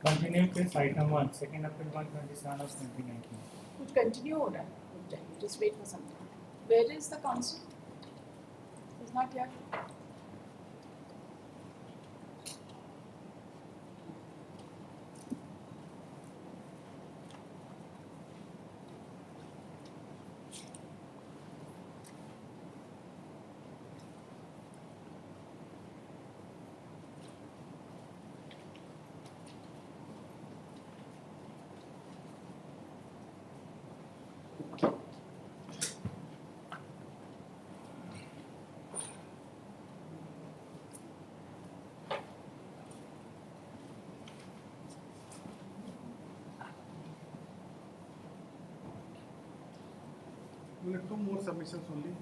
Continuing case item 1, second April 127 of 2019. Would continue or not? Just wait for some time. Where is the counsel? He's not here. We'll have 2 more submissions only.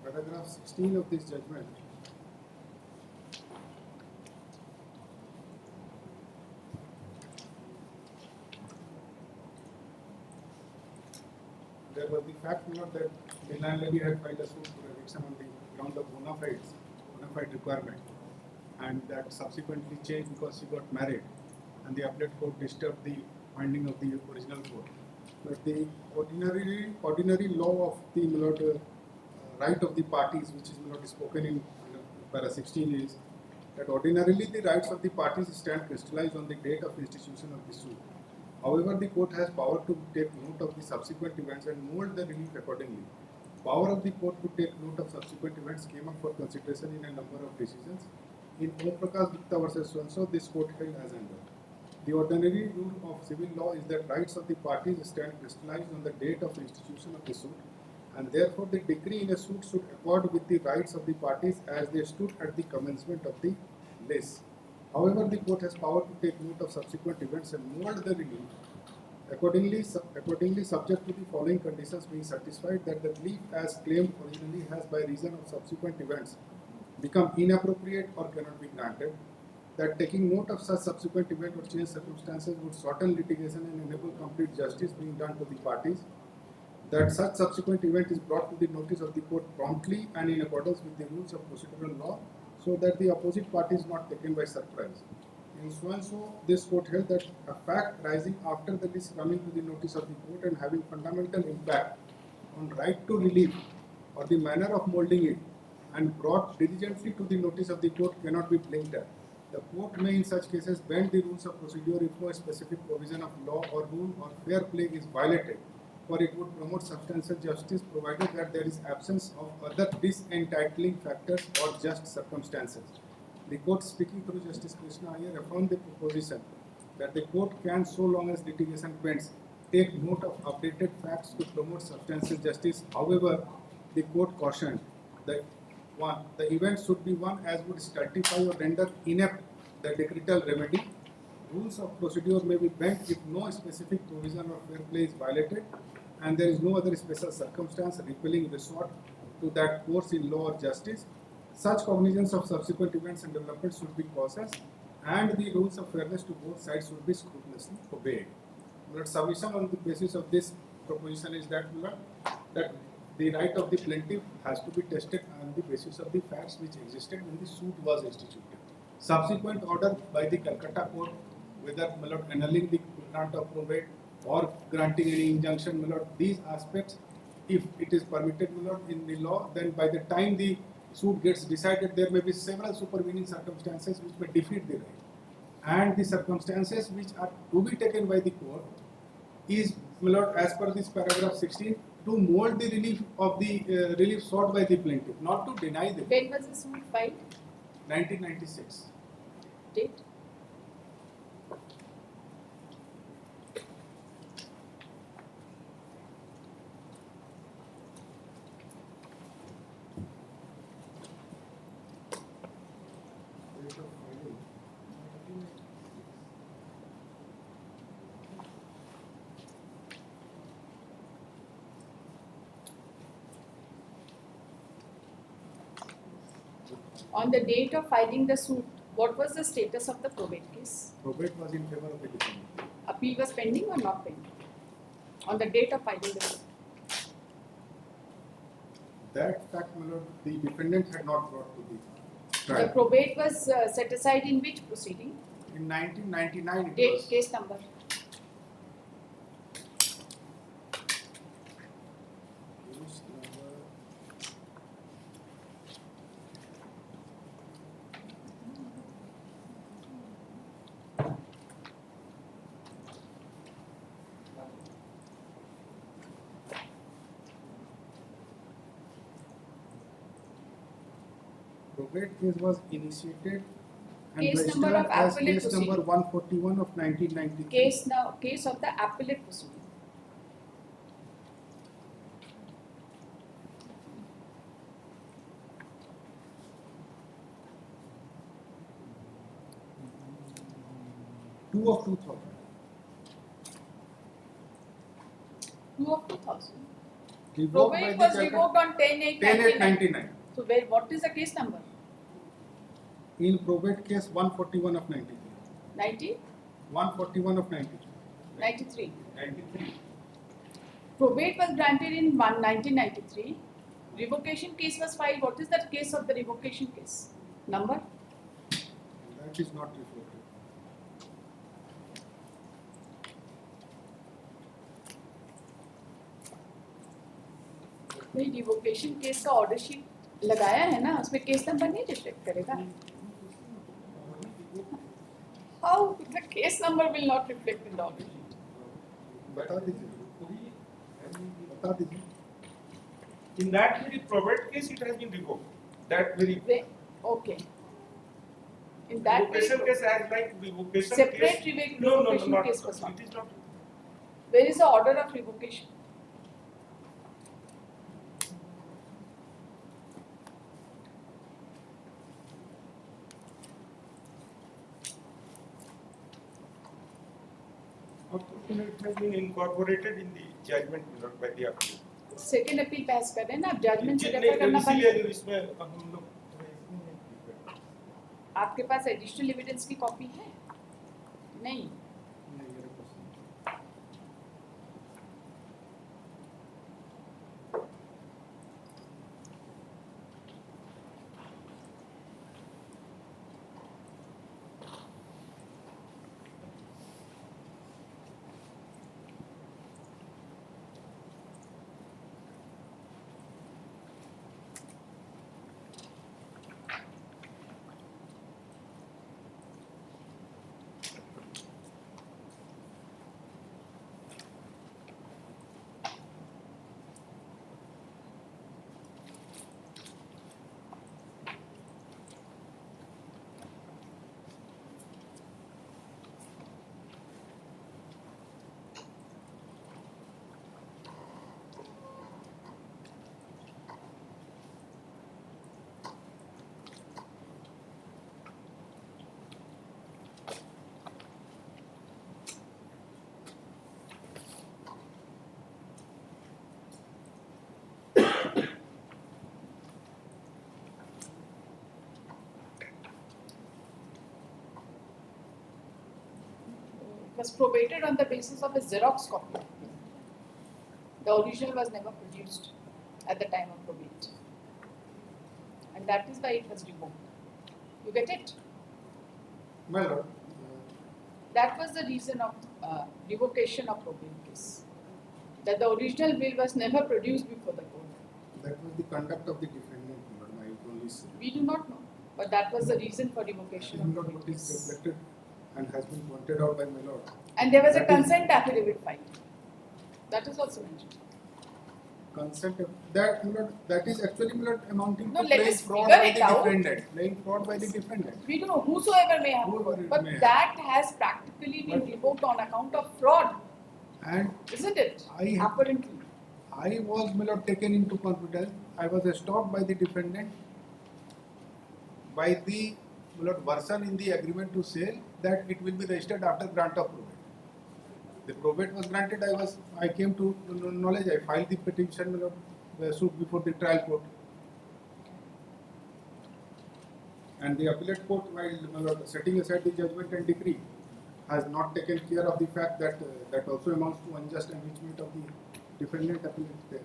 Paragraph 16 of this judgment. There was the fact not that the landlady had filed a suit for eviction on the ground of bona fide requirement, and that subsequently changed because she got married, and the appellate court disturbed the finding of the original court. But the ordinary law of the right of the parties, which is spoken in para 16, is that ordinarily the rights of the parties stand crystallized on the date of institution of the suit. However, the court has power to take note of the subsequent events and mold the relief accordingly. Power of the court to take note of subsequent events came up for consideration in a number of decisions. In Om Prakash Gupta versus so-and-so, this court held as under. The ordinary rule of civil law is that rights of the parties stand crystallized on the date of institution of the suit, and therefore the decree in a suit should accord with the rights of the parties as they stood at the commencement of the lease. However, the court has power to take note of subsequent events and mold the relief accordingly, subject to the following conditions being satisfied: that the relief as claimed originally has by reason of subsequent events become inappropriate or cannot be granted, that taking note of such subsequent event or changed circumstances would shorten litigation and enable complete justice being done to the parties, that such subsequent event is brought to the notice of the court promptly and in accordance with the rules of procedural law, so that the opposite party is not taken by surprise. In so-and-so, this court held that a fact rising after the lease coming to the notice of the court and having fundamental impact on right to relief or the manner of molding it and brought diligently to the notice of the court cannot be blinked at. The court may in such cases bend the rules of procedure if no specific provision of law or rule or fair play is violated, for it would promote substantial justice provided that there is absence of other disentitling factors or just circumstances. The court, speaking through Justice Krishna Iyer, affirmed the proposition that the court can, so long as litigation pends, take note of updated facts to promote substantial justice. However, the court cautioned that the event should be one as would stultify or render inept the decretal remedy. Rules of procedure may be bent if no specific provision or fair play is violated and there is no other special circumstance repelling resort to that course in law or justice. Such cognizance of subsequent events and developments should be cautious, and the rules of fairness to both sides should be scrupulously obeyed. But submission on the basis of this proposition is that the right of the plaintiff has to be tested on the basis of the facts which existed when the suit was instituted. Subsequent order by the Calcutta court, whether annulling the grant of probate or granting any injunction, these aspects, if it is permitted in the law, then by the time the suit gets decided, there may be several supervening circumstances which may defeat the right. And the circumstances which are to be taken by the court is, as per this paragraph 16, to mold the relief of the relief sought by the plaintiff, not to deny the. When was the suit filed? 1996. Date? On the date of filing the suit, what was the status of the probate case? Probate was in favor of the defendant. Appeal was pending or not pending? On the date of filing the suit? That fact, my lord, the defendant had not brought to the The trial. probate was set aside in which proceeding? In 1999, it Date, was case number. case number probate case was initiated and Case registered number of as appellate case number proceeding. 141 of 1993. Case of the appellate proceeding. Two of 2000. 2 of 2000. Revoked by Probate the was revoked on 10/8/1999. 10/8/99. So what is the case number? In probate case 141 of 93. 90? 141 of 93. 93. 93. Probate was granted in 1993. Revocation case was filed. What is the case of the revocation case? Number? That is not reflected. नहीं revocation case का order sheet लगाया है ना उसमें case number नहीं reflect करेगा how the case number will not reflect in the order sheet बता दीजिए. बता दीजिए. In that very probate case, it has been revoked. That very okay in that revocation case has like revocation Separate case. revocation not. case was not. It is not. Where is the order of revocation It has been incorporated in the judgment not by the appellate. Second appeal pass कर रहे हैं ना आप judgement से refer करना इसीलिए पड़ेगा इसमें हम लोग आपके पास एडिशनल एविडेंस की कॉपी है नहीं was probated on the basis of a Xerox copy. The original was never produced at the time of probate. And that is why it was revoked. You get it? My lord, That was the reason of revocation of probate case. That the original will was never produced before the court. that was the conduct of the defendant, my lord. I only say. We do not know. But that was the reason for revocation My of lord, probate what is case. reflected and has been pointed out by my lord. And there was a That is- consent affidavit filed. That is also mentioned. Consent of that, my lord, that is actually, my lord, amounting No, to let playing us fraud figure by it the out. defendant. Playing fraud by the defendant. We don't know whosoever may have Whoever revoked, it but may have. that has practically been But- revoked on account of fraud, And isn't it? I- Apparently. I was, my lord, taken into confidence. I was stopped by the defendant by the, my lord, version in the agreement to sale that it will be registered after grant of probate. The probate was granted. I came to knowledge. I filed the petition, my lord, suit before the trial court. And the appellate court, while, my lord, setting aside the judgment and decree, has not taken care of the fact that that also amounts to unjust enrichment of the defendant appellate.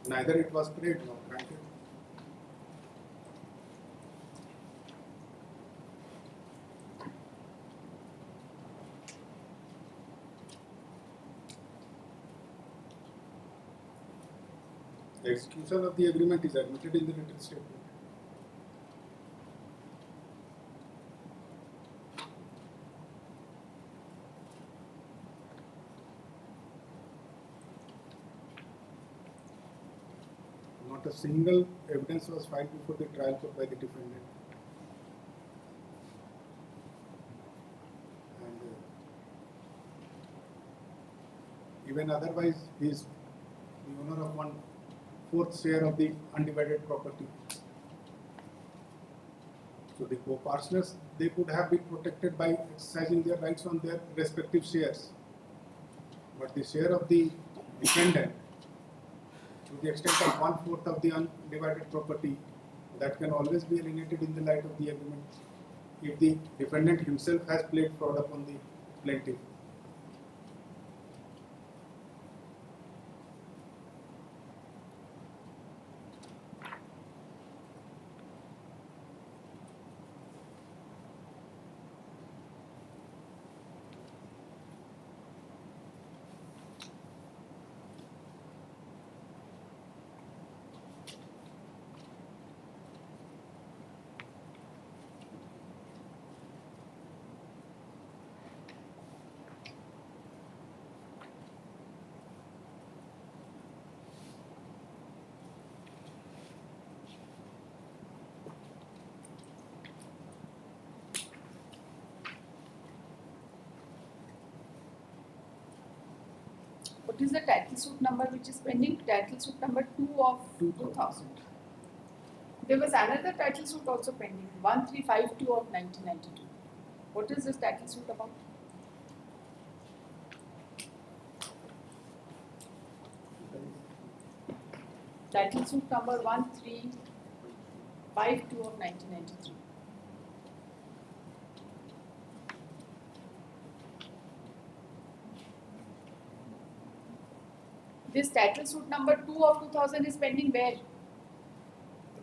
Neither it was paid nor granted. The execution of the agreement is admitted in the written statement. Not a single evidence was filed before the trial court by the defendant. And even otherwise, he is the owner of 1/4 share of the undivided property. So the co-partners, they could have been protected by exercising their rights on their respective shares. But the share of the defendant, to the extent of 1/4 of the undivided property, that can always be alienated in the light of the agreement if the defendant himself has played fraud upon the plaintiff. What is the title suit number which is pending? Title suit number 2 of 2000. There was another title suit also pending, 1352 of 1992. What is this title suit about? Title suit number 1352 of 1993. This title suit number 2 of 2000 is pending where?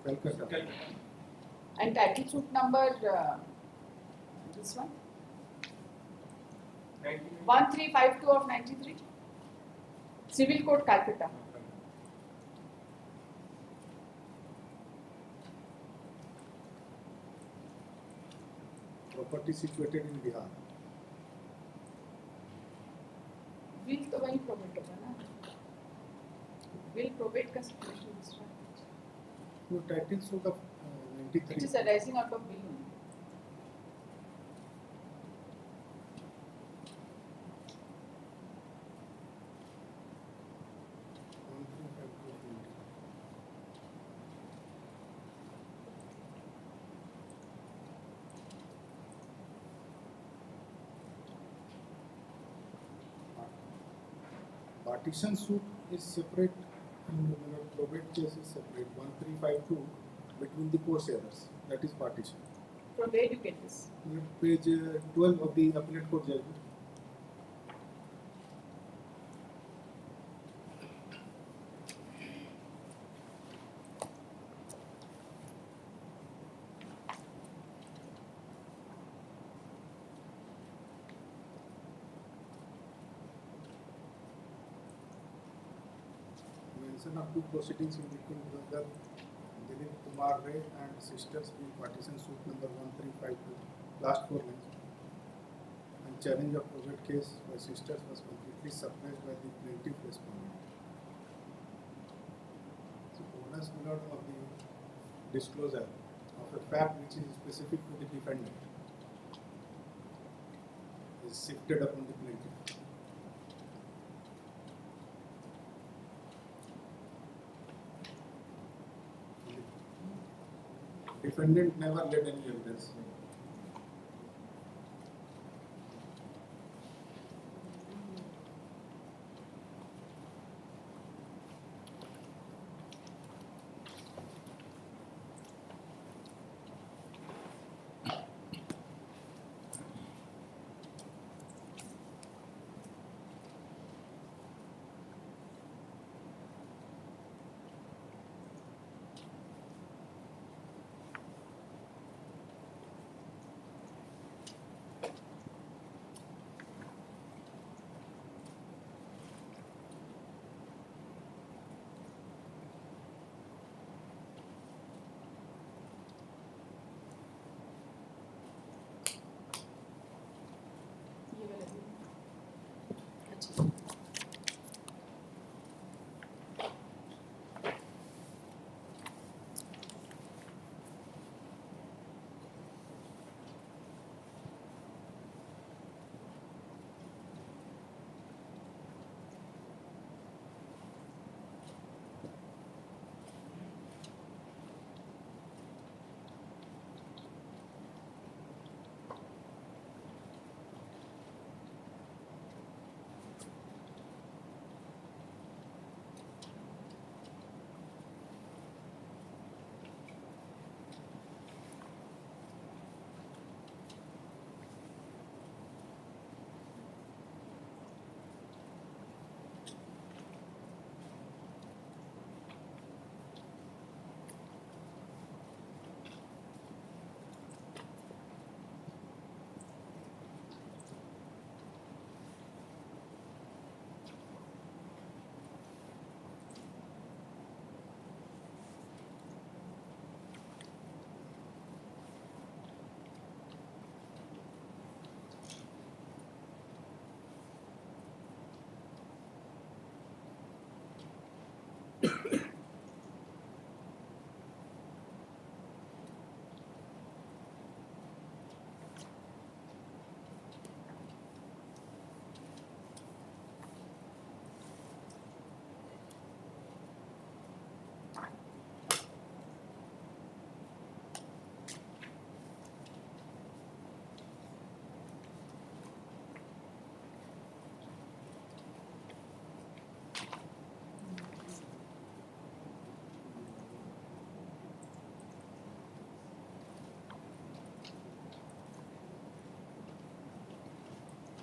Calcutta. And title suit number this one? 1352 of 93. Civil Court, Calcutta. Property situated in Bihar. Will तो वही probate होगा ना? Will probate का situation is right. No, title suit of 93. It is arising out of will only. Partition suit is separate and probate case is separate. 1352 between the co-sharers. That is partition. From where you get this? Page 12 of the Appellate Court judgment. Mention of 2 proceedings in between brother Dilip Kumar Ray and sisters in partition suit number 1352, last 4 lines. And challenge of probate case by sisters was completely suppressed by the plaintiff respondent. So, bonus word of the disclosure of a fact which is specific to the defendant is shifted upon the plaintiff. Defendant never led any evidence.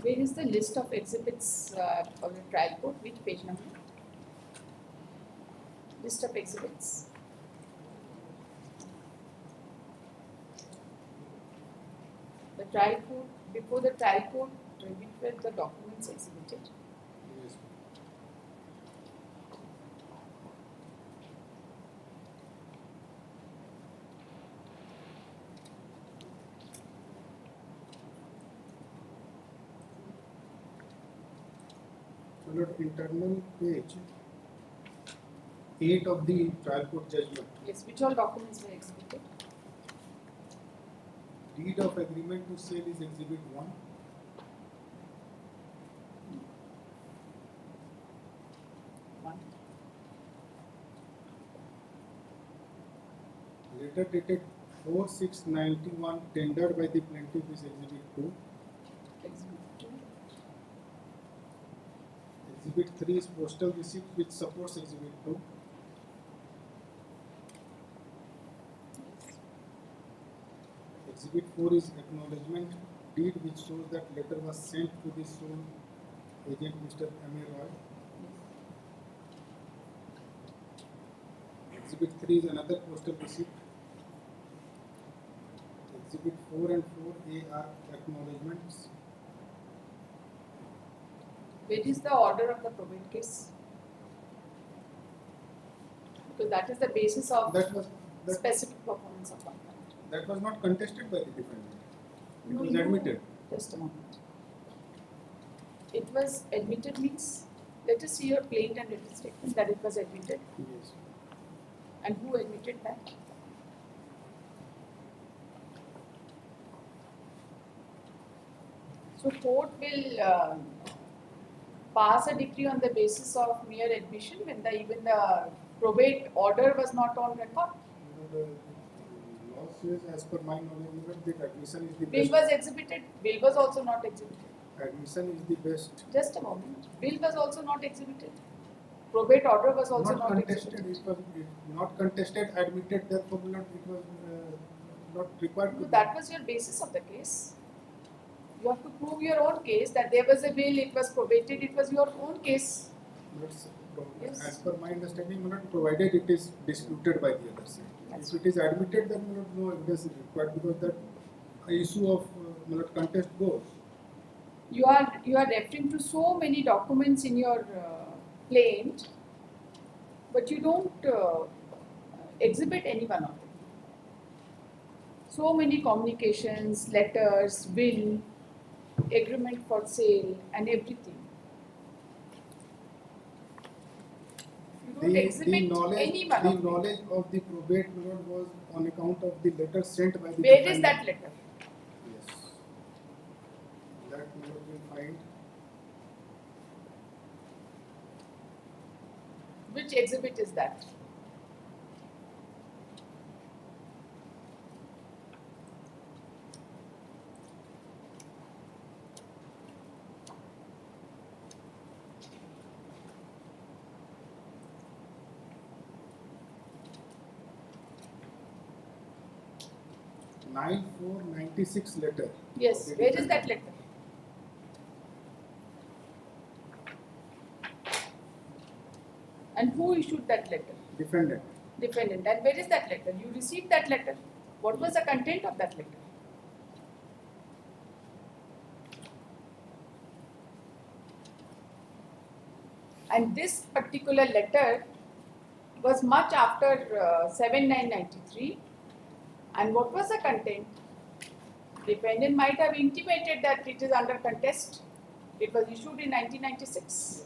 Where is the list of exhibits of the trial court? Which page number? List of exhibits. The trial court, before the trial court, which were the documents exhibited? Yes. So look, internal page 8 of the trial court judgment. Yes, which all documents were exhibited? Deed of agreement to sale is exhibit 1. One. Letter dated 4/6/91 tendered by the plaintiff is exhibit 2. Exhibit 2. Exhibit 3 is postal receipt which supports exhibit 2. Yes. Exhibit 4 is acknowledgement deed which shows that letter was sent to the sole agent Mr. M.A. Roy. Exhibit 3 is another postal receipt. Exhibit 4 and 4A are acknowledgements. Where is the order of the probate case? Because that is the basis of That was specific performance of contract. that was not contested by the defendant. It No, was no. admitted. Just a moment. It was admitted means, let us see your plaint and written statement that it was admitted. Yes. And who admitted that? So court will pass a decree on the basis of mere admission when even the probate order was not on record. The law says, as per my knowledge, that admission is the Bill best. was exhibited. Bill was also not exhibited. Admission is the best. Just a moment. Bill was also not exhibited. Probate order was also not contested. exhibited. It was not contested. Admitted. Therefore, not it was not required. So To that was your basis of the case. You have to prove your own case that there was a bill, it was probated, it was your own case. Yes. As per my understanding, not provided it is disputed by the other side. That's If it is admitted, then no evidence is required because that issue of contest goes. You are referring to so many documents in your plaint, but you don't exhibit any one of them. So many communications, letters, will, agreement for sale, and everything. You don't exhibit any one The of them. knowledge of the probate was on account of the letter sent by the Where defendant. is that letter? Yes. That we will find. Which exhibit is that? (9/4/96) letter. Yes, of the where is that defendant. letter? And who issued that letter? Defendant. Defendant. And where is that letter? You received that letter. What was the content of that letter? And this particular letter was much after 7/9/93. And what was the content? Defendant might have intimated that it is under contest. It was issued in 1996.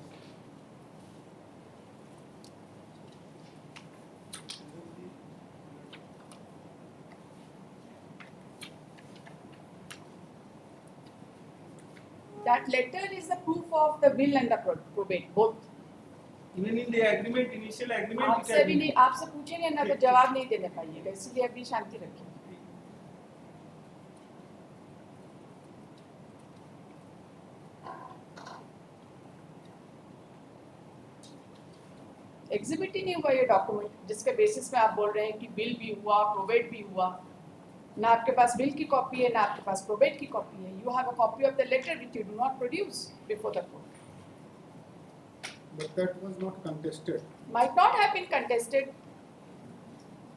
That letter is the proof of the will and the probate, both. Even in the agreement, initial agreement, it आपसे has भी been- नहीं, आपसे पूछेंगे ना तो जवाब नहीं देने पाइएगा, इसलिए अभी शांति रखिए. एग्जिबिट ही नहीं हुआ ये डॉक्यूमेंट जिसके बेसिस में आप बोल रहे हैं कि बिल भी हुआ, प्रोबेट भी हुआ. ना आपके पास बिल की कॉपी है, ना आपके पास प्रोबेट की कॉपी है. You have a copy of the letter which you do not produce before the court. But that was not contested. Might not have been contested.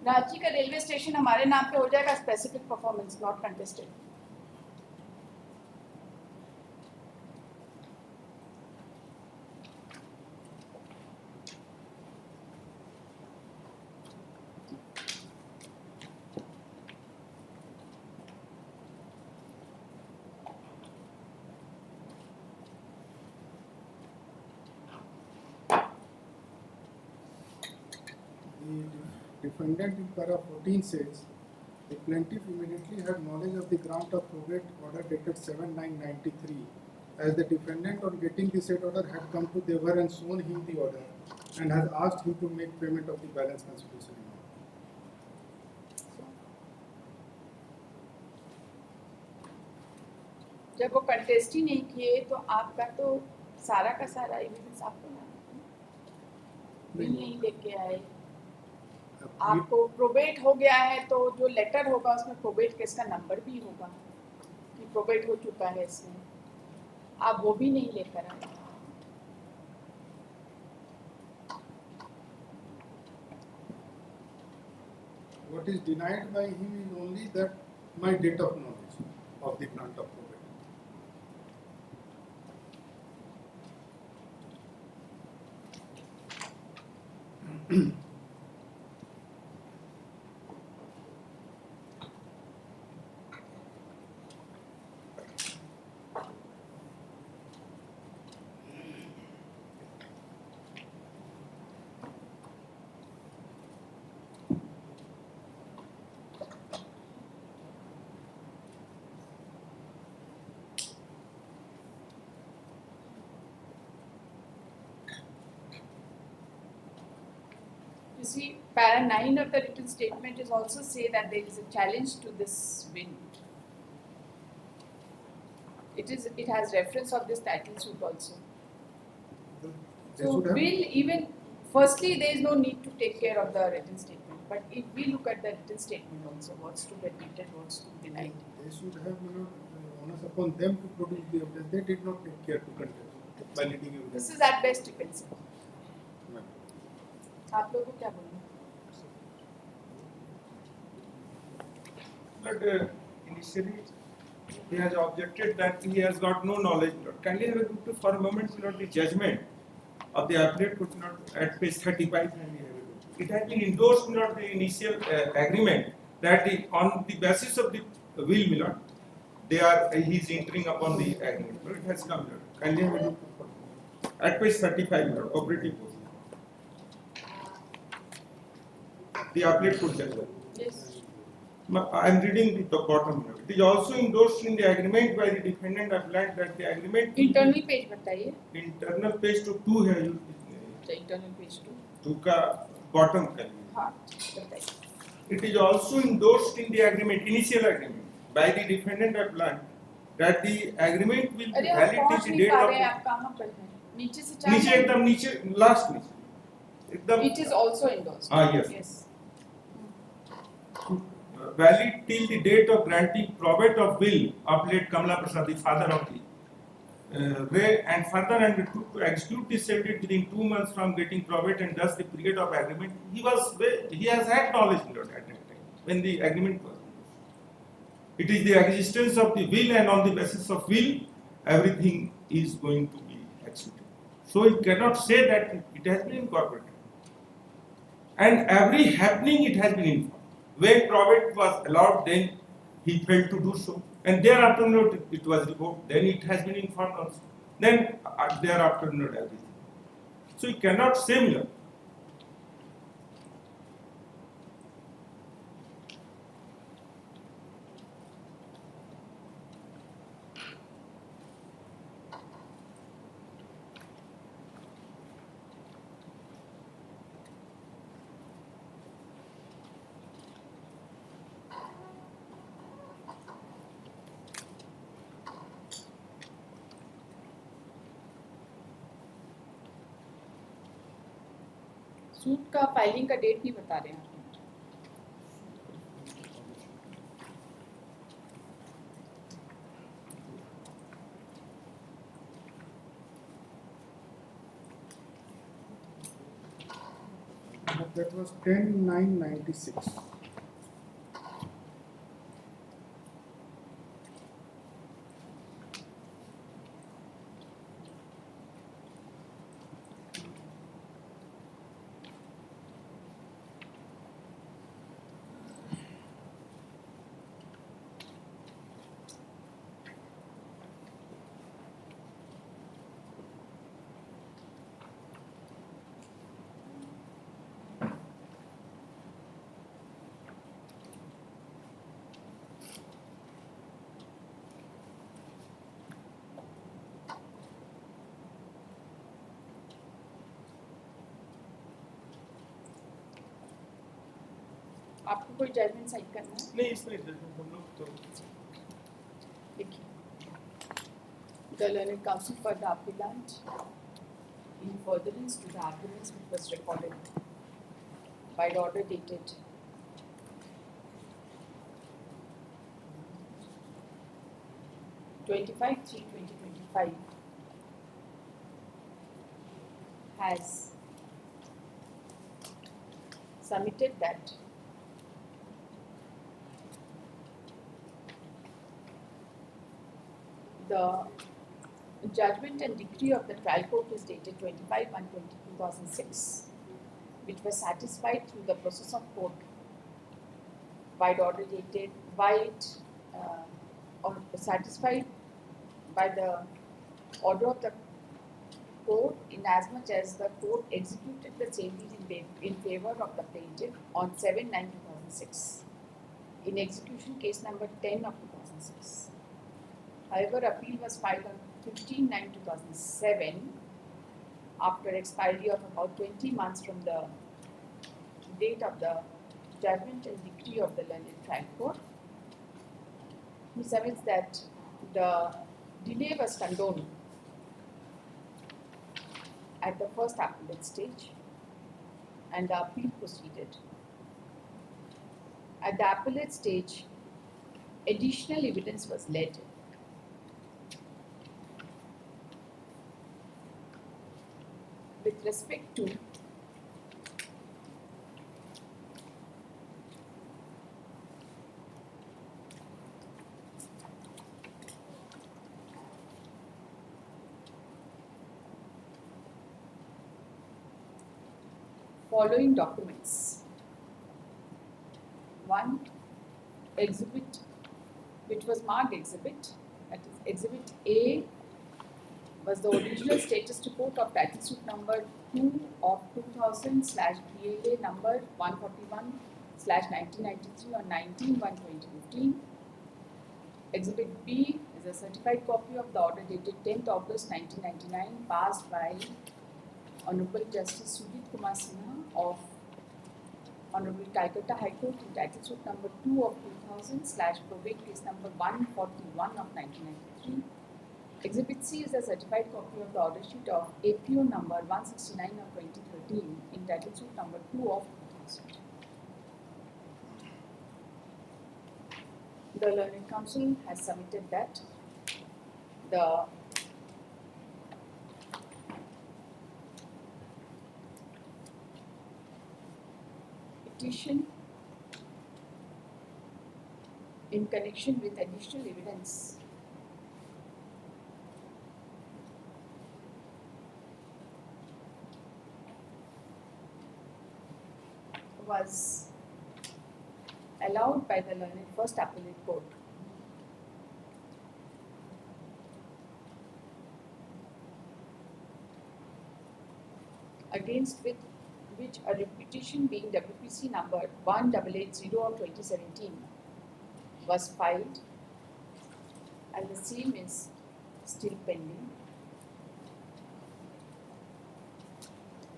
Ranchi का रेलवे स्टेशन हमारे नाम पे हो जाएगा, specific performance not contested. The defendant in para 14 says the plaintiff immediately had knowledge of the grant of probate order dated 7/9/93, as the defendant on getting the said order had come to Devar and shown him the order and has asked him to make payment of the balance consideration amount. जब वो contest ही नहीं किए तो आपका तो सारा का सारा एविडेंस आपको बिल नहीं लेके आए. आपको प्रोबेट हो गया है तो जो लेटर होगा उसमें प्रोबेट केस का नंबर भी होगा कि प्रोबेट हो चुका है इसमें, आप वो भी नहीं लेकर आए. What is denied by him is only that my date of knowledge of the grant of probate. You see, para 9 of the written statement is also say that there is a challenge to this will. It has reference of this title suit also. So will, even firstly there is no need to take care of the written statement, but if we look at the written statement also, what's to be admitted, what's to be denied. They should have onus upon them to produce the evidence. They did not take care to contest by leading evidence. This is at best defensive. आप लोगों को क्या बोलना? But initially he has objected that he has got no knowledge. Kindly have a look to for a moment, the judgment of the appellate court at page 35. It has been endorsed the initial agreement that on the basis of the will, my lord, he is entering upon the agreement. It has come. Kindly have a look at page 35, my lord, cooperative. The appellate court judgment. Yes. I am reading the bottom. It is also endorsed in the agreement by the defendant appellant that the agreement. Internal page बताइए. Internal page to 2 है. Internal page 2. 2 का bottom का. हाँ बताइए. It is also endorsed in the agreement, initial agreement, by the defendant appellant that the agreement will be valid till the date of. आप कहाँ पर हैं? नीचे से चार. नीचे एकदम नीचे last नीचे. एकदम. It is also endorsed. Yes. Yes. Valid till the date of granting probate of will of late Kamala Prasad, the father of the Ray, and further undertook to execute this certificate within 2 months from getting probate, and thus the period of agreement. He has had knowledge at that time when the agreement was. It is the existence of the will, and on the basis of will, everything is going to be executed. So he cannot say that it has been incorporated. And every happening it has been informed. When probate was allowed, then he failed to do so. And thereafter, it was revoked. Then it has been informed also. Then thereafter, not everything. So he cannot say me. Suit का filing का date नहीं बता रहे हैं. That was 10/9/96. आपको कोई judgement sign करना है? नहीं इसमें हम लोग तो देखिए, the learned counsel for the appellant, in furtherance to the arguments which was recorded by the order dated 25/3/2025, has submitted that the judgment and decree of the trial court is dated 25/1/2006, which was satisfied through the process of court by the order dated or satisfied by the order of the court in as much as the court executed the same deed in favor of the plaintiff on 7/9/2006 in execution case number 10 of 2006. However, appeal was filed on 15/9/2007 after expiry of about 20 months from the date of the judgment and decree of the learned trial court. He submits that the delay was condoned at the first appellate stage and the appeal proceeded. At the appellate stage, additional evidence was led with respect to following documents. One, exhibit, which was marked exhibit, that is exhibit A was the original status report of title suit number 2 of 2000/PLA number 141/1993 on 19/1/2015. Exhibit B is a certified copy of the order dated 10th August 1999 passed by Honorable Justice Sudit Kumar Sinha of Honorable Calcutta High Court in title suit number 2 of 2000/probate case number 141 of 1993. Exhibit C is a certified copy of the order sheet of APO number 169 of 2013 in title suit number 2 of 2000. The learned counsel has submitted that the petition in connection with additional evidence was allowed by the learned first appellate court. Against which a petition being WPC number 1880 of 2017 was filed and the same is still pending.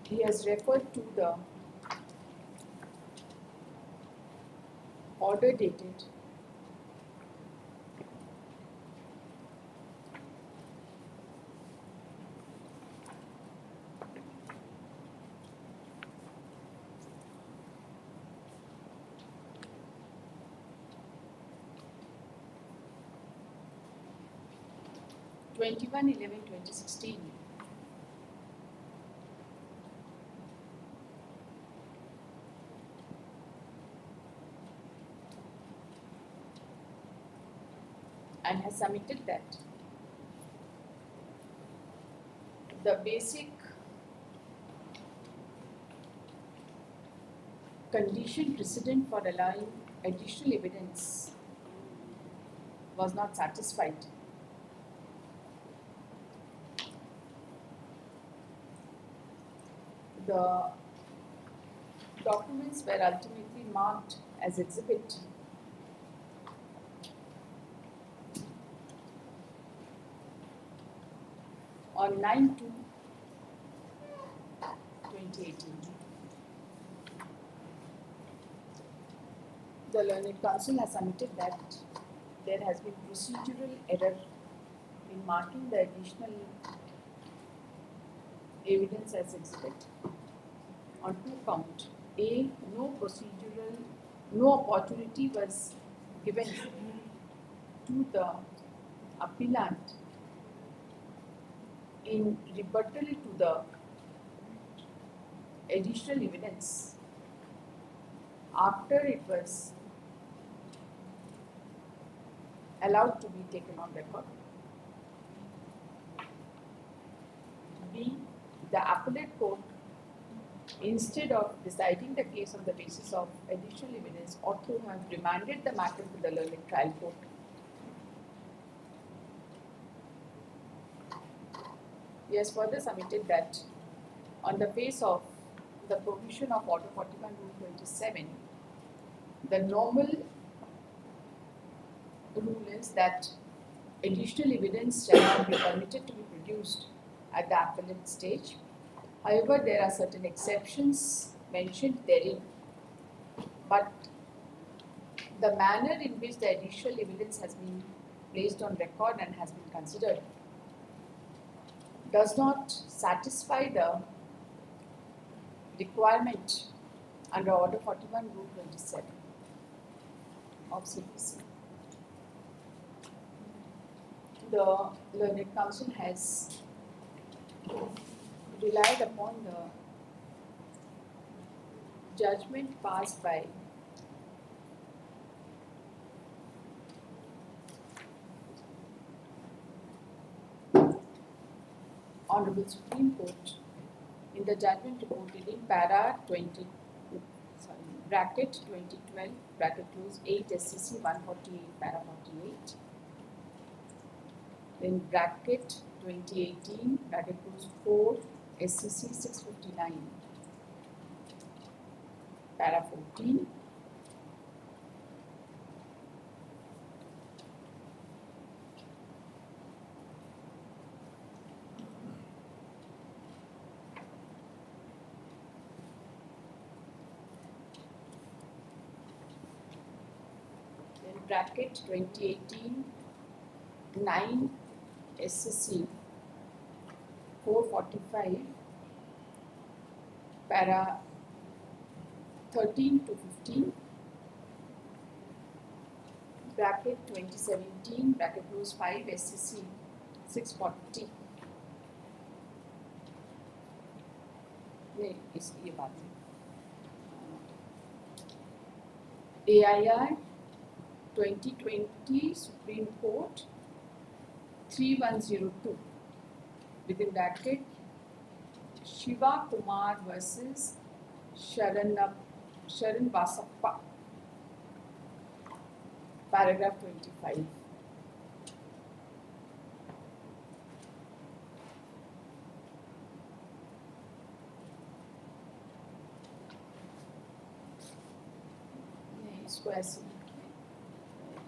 He has referred to the order dated (21/11/2016) and has submitted that the basic condition precedent for allowing additional evidence was not satisfied. The documents were ultimately marked as exhibit on 9/2/2018. The Learned Counsel has submitted that there has been procedural error in marking the additional evidence as exhibit on two counts. A, no opportunity was given to the appellant in rebuttal to the additional evidence after it was allowed to be taken on record. B, the appellate court, instead of deciding the case on the basis of additional evidence, ought to have remanded the matter to the learned trial court. He has further submitted that on the face of the provision of Order 41 Rule 27, the normal rule is that additional evidence shall not be permitted to be produced at the appellate stage. However, there are certain exceptions mentioned therein, but the manner in which the additional evidence has been placed on record and has been considered does not satisfy the requirement under Order 41 Rule 27 of CPC. The Learned Counsel has relied upon the judgment passed by Honorable Supreme Court in the judgment reported in bracket 2012 bracket close 8 SCC 148 para 48. Then bracket 2018 bracket close 4 SCC 659 para 14. Bracket 2018 9 SCC 445 para 13 to 15. Bracket 2017 bracket close 5 SCC 640. नहीं ये बात है AIR 2020 Supreme Court 3102 within bracket Shiva Kumar versus Sharan Basappa, paragraph 25. इसको ऐसे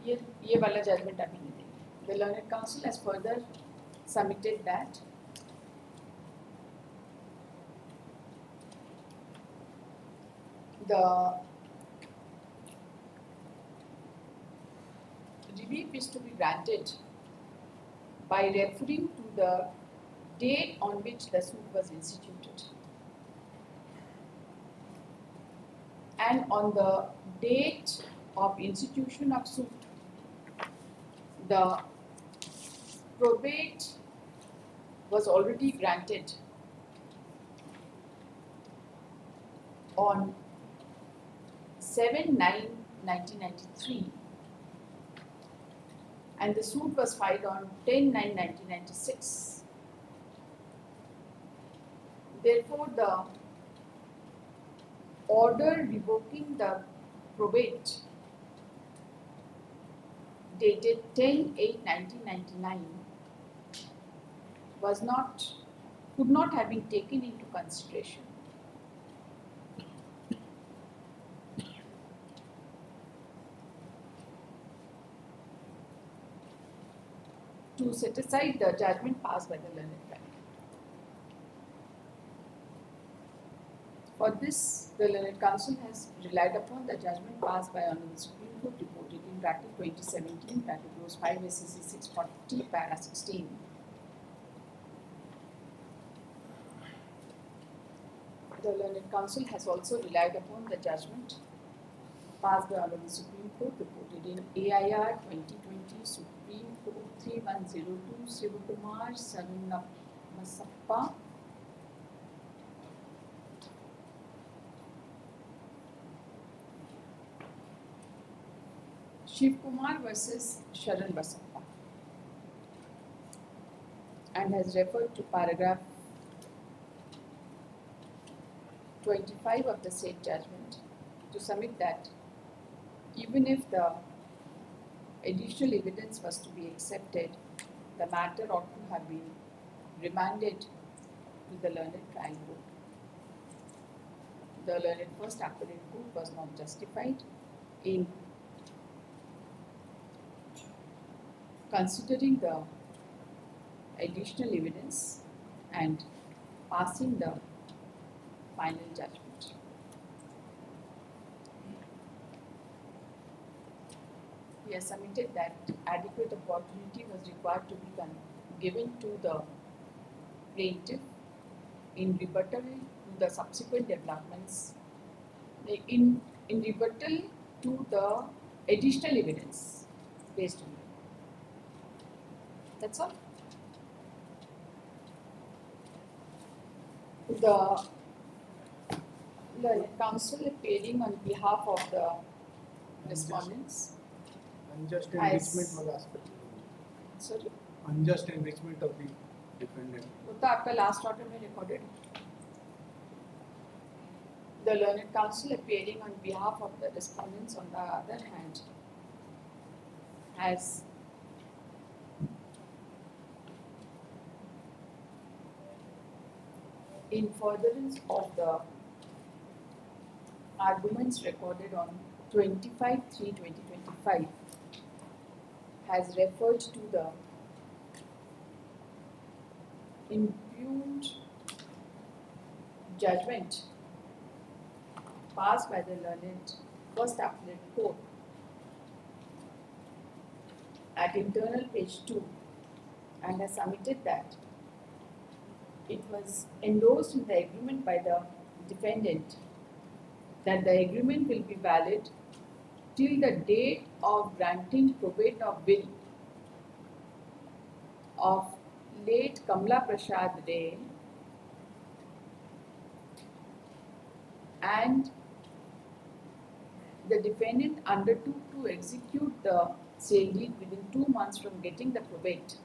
ये वाला judgement अभी नहीं देंगे. The Learned Counsel has further submitted that the relief is to be granted by referring to the date on which the suit was instituted and on the date of institution of suit the probate was already granted on 7/9/1993 and the suit was filed on 10/9/1996. Therefore, the order revoking the probate dated 10/8/1999 could not have been taken into consideration. To set aside the judgment passed by the learned trial. For this, the learned counsel has relied upon the judgment passed by Honorable Supreme Court reported in bracket 2017, bracket clause 5 SCC 640, para 16. The learned counsel has also relied upon the judgment passed by Honorable Supreme Court reported in AIR 2020, Supreme Court 3102, Sivakumar Sarunapmasappa, Shiv Kumar versus Sharan Basappa, and has referred to paragraph 25 of the said judgment to submit that even if the additional evidence was to be accepted, the matter ought to have been remanded to the learned trial court. The learned first appellate court was not justified in considering the additional evidence and passing the final judgment. He has submitted that adequate opportunity was required to be given to the plaintiff in rebuttal to the subsequent developments, in rebuttal to the additional evidence based on it. That's all. The learned counsel appearing on behalf of the respondents. Unjust As- enrichment was asked. Sorry, Unjust enrichment of the defendant. वो तो आपका last order में recorded. The learned counsel appearing on behalf of the respondents, on the other hand, has in furtherance of the arguments recorded on 25/3/2025 has referred to the impugned judgment passed by the learned first appellate court at internal page 2 and has submitted that it was endorsed in the agreement by the defendant that the agreement will be valid till the date of granting probate of will of late Kamla Prasad Ray and the defendant undertook to execute the sale deed within 2 months from getting the probate.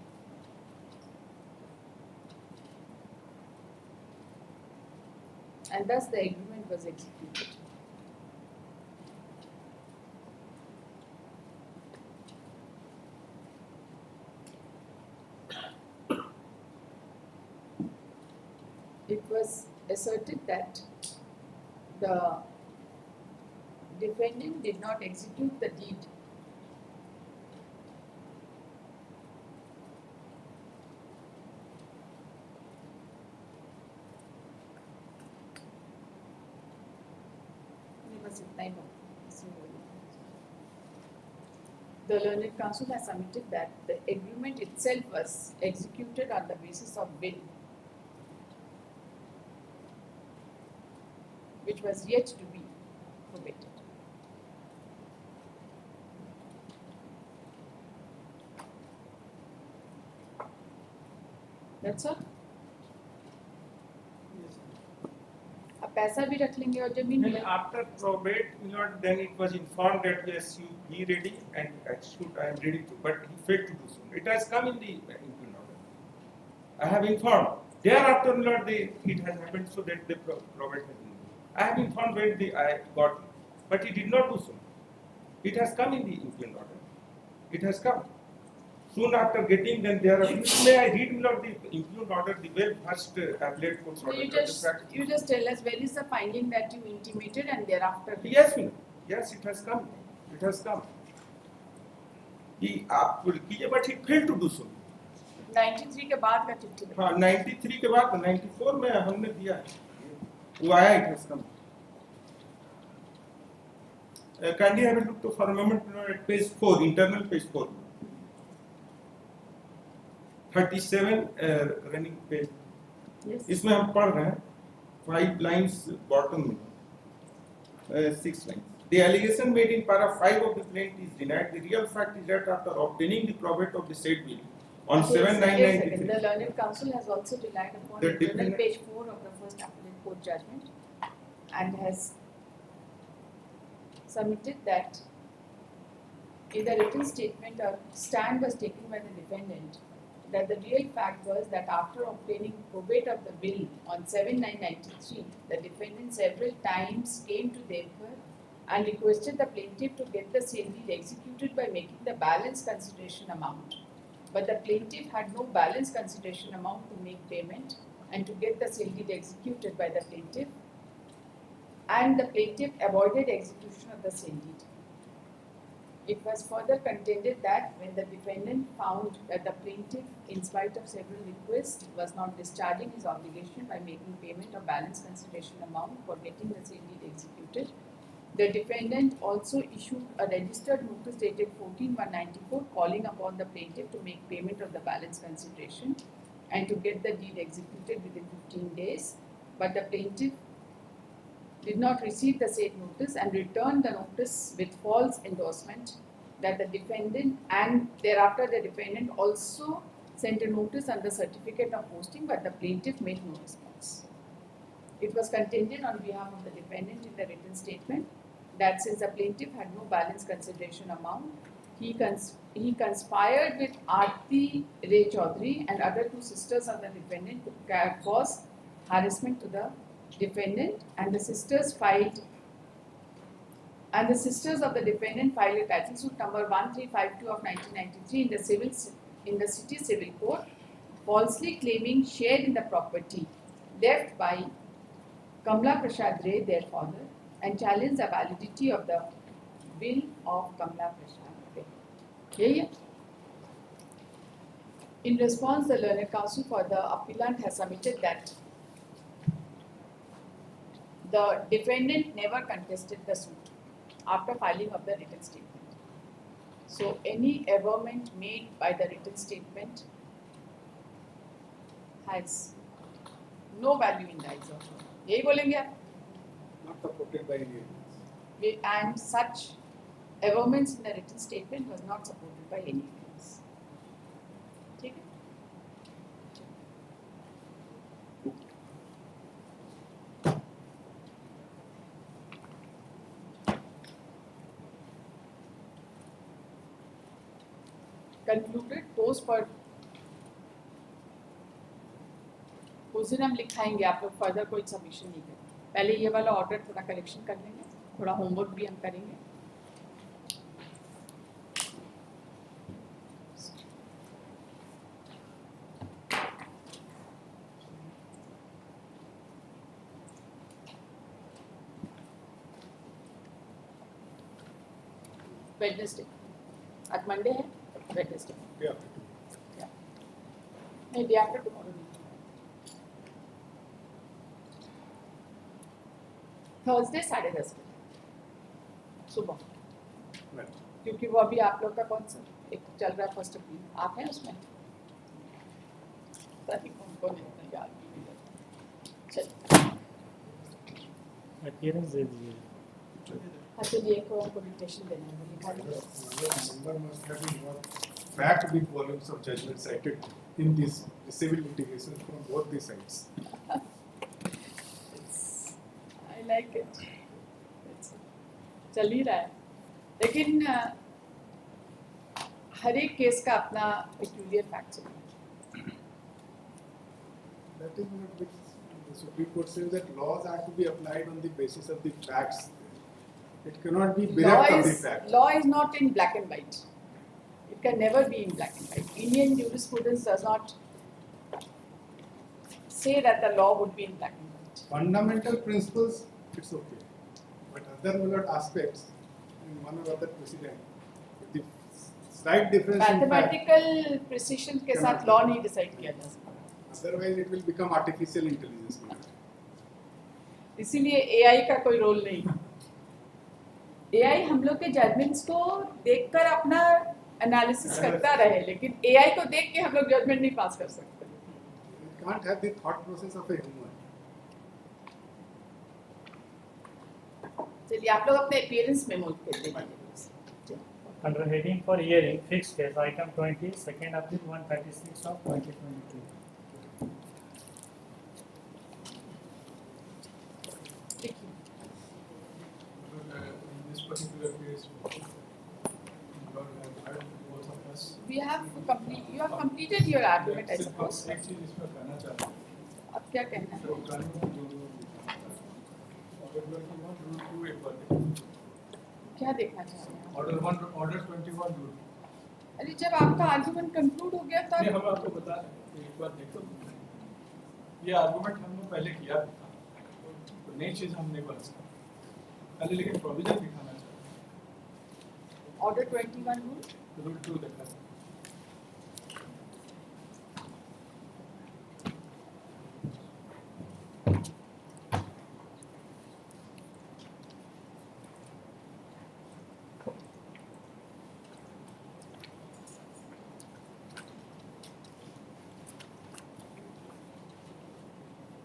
And thus the agreement was executed. It was asserted that the defendant did not execute the deed The learned counsel has submitted that the agreement itself was executed on the basis of will, which was yet to be probated. That's all. Yes. पैसा भी रख लेंगे और जमीन भी। And after probate, Lord, then it was informed that yes, you be ready and execute. I am ready to, but he failed to do so. It has come in the impugned order. I have informed. Thereafter, Lord, it has happened so that the probate has been. I have informed when I got, but he did not do so. It has come in the impugned order. It has come. Soon after getting, then there are. May I read, Lord, the impugned order, the well first appellate court's So order. you just tell us where is the finding that you intimated and thereafter. Yes, ma'am. Yes, it has come. It has come. He कीजिए, but he failed to do so. 93 के बाद का चिट्ठी। हाँ, 93 के बाद 94 में हमने दिया है, वो आया, it has come. Kindly have a look to for a moment at page 4, internal page 4. 37 running page. Yes. इसमें हम पढ़ रहे हैं 5 lines bottom में, 6 lines. The allegation made in para 5 of the plaint is denied. The real fact is that after obtaining the probate of the said will on 7/9/93, the learned counsel has also relied upon The internal defendant- page 4 of the first appellate court judgment and has submitted that in the written statement a stand was taken by the defendant that the real fact was that after obtaining probate of the will on 7/9/93, the defendant several times came to their court and requested the plaintiff to get the sale deed executed by making the balance consideration amount. But the plaintiff had no balance consideration amount to make payment and to get the sale deed executed by the plaintiff, and the plaintiff avoided execution of the sale deed. It was further contended that when the defendant found that the plaintiff, in spite of several requests, was not discharging his obligation by making payment of balance consideration amount for getting the sale deed executed, the defendant also issued a registered notice dated 14/1/94 calling upon the plaintiff to make payment of the balance consideration and to get the deed executed within 15 days. But the plaintiff did not receive the said notice and returned the notice with false endorsement that the defendant, and thereafter the defendant also sent a notice under certificate of posting, but the plaintiff made no response. It was contended on behalf of the defendant in the written statement that since the plaintiff had no balance consideration amount, he conspired with Aarti Ray Chaudhary and other 2 sisters of the defendant to cause harassment to the defendant, and the sisters of the defendant filed a title suit number 1352 of 1993 in the city civil court, falsely claiming share in the property left by Kamla Prasad Ray, their father, and challenged the validity of the will of Kamla Prasad Ray. Yeah. In response, the learned counsel for the appellant has submitted that the defendant never contested the suit after filing of the written statement. So any averment made by the written statement has no value in the eyes of law. यही बोलेंगे आप? Not supported by any evidence. And such averments in the written statement was not supported by any evidence. ठीक है? Concluded post पर उस दिन हम लिखाएंगे, आप लोग फर्दर कोई सबमिशन नहीं करें. पहले ये वाला ऑर्डर थोड़ा कलेक्शन कर लेंगे, थोड़ा होमवर्क भी हम करेंगे. वेडनेसडे, आज मंडे है, वेडनेसडे. Yeah. नहीं, डे आफ्टर टुमारो नहीं. थर्सडे 10:30 सुबह, Right. क्योंकि वो अभी आप लोग का कौन सा एक चल रहा है फर्स्ट अपील, आप हैं उसमें? सभी उनको नहीं याद नहीं है. चलिए, अपीयरेंस दे दीजिए. चलिए एक और हमको डिक्टेशन देना है, लिखा लीजिए. Member must have been packed with volumes of judgment cited in this civil litigation from both the sides. like it. चल ही रहा है, लेकिन हर एक केस का अपना peculiar facts होता है. That is what the Supreme Court says, that laws are to be applied on the basis of the facts. It cannot be bereft of the facts. Law is not in black and white. It can never be in black and white. Indian jurisprudence does not say that the law would be in black and white. Fundamental principles, it's okay. But other aspects, in one or other precedent, the slight difference in fact, Mathematical precision के साथ law नहीं decide किया जा सकता. otherwise it will become artificial intelligence. इसीलिए AI का कोई role नहीं. AI हम लोग के जजमेंट्स को देखकर अपना एनालिसिस करता रहे, लेकिन AI को देख के हम लोग जजमेंट नहीं पास कर सकते. You can't have the thought process of a human. चलिए आप लोग अपने अपीयरेंस मेमो लिख दीजिए. Under heading for hearing, fixed case, item 20, second appeal 136 of 2022. देखिए. In this particular case, God has heard both of us. You have completed your argument, I suppose. एक चीज इसमें कहना चाहता हूँ. अब क्या कहना है? तो कानून जो ऑर्डर 21 रूल 2 एक बार देखो. क्या देखना चाह रहे हैं? Order 21 rule. अरे जब आपका आर्गुमेंट कंक्लूड हो गया ये तब हम आपको बता रहे हैं. एक बार देखो. ये आर्गुमेंट हमने पहले किया था. तो नई चीज हम नहीं बता सकते. पहले लेकिन प्रोविजन दिखाना चाहते ऑर्डर 21 रूल हैं. रूल 2 देखा.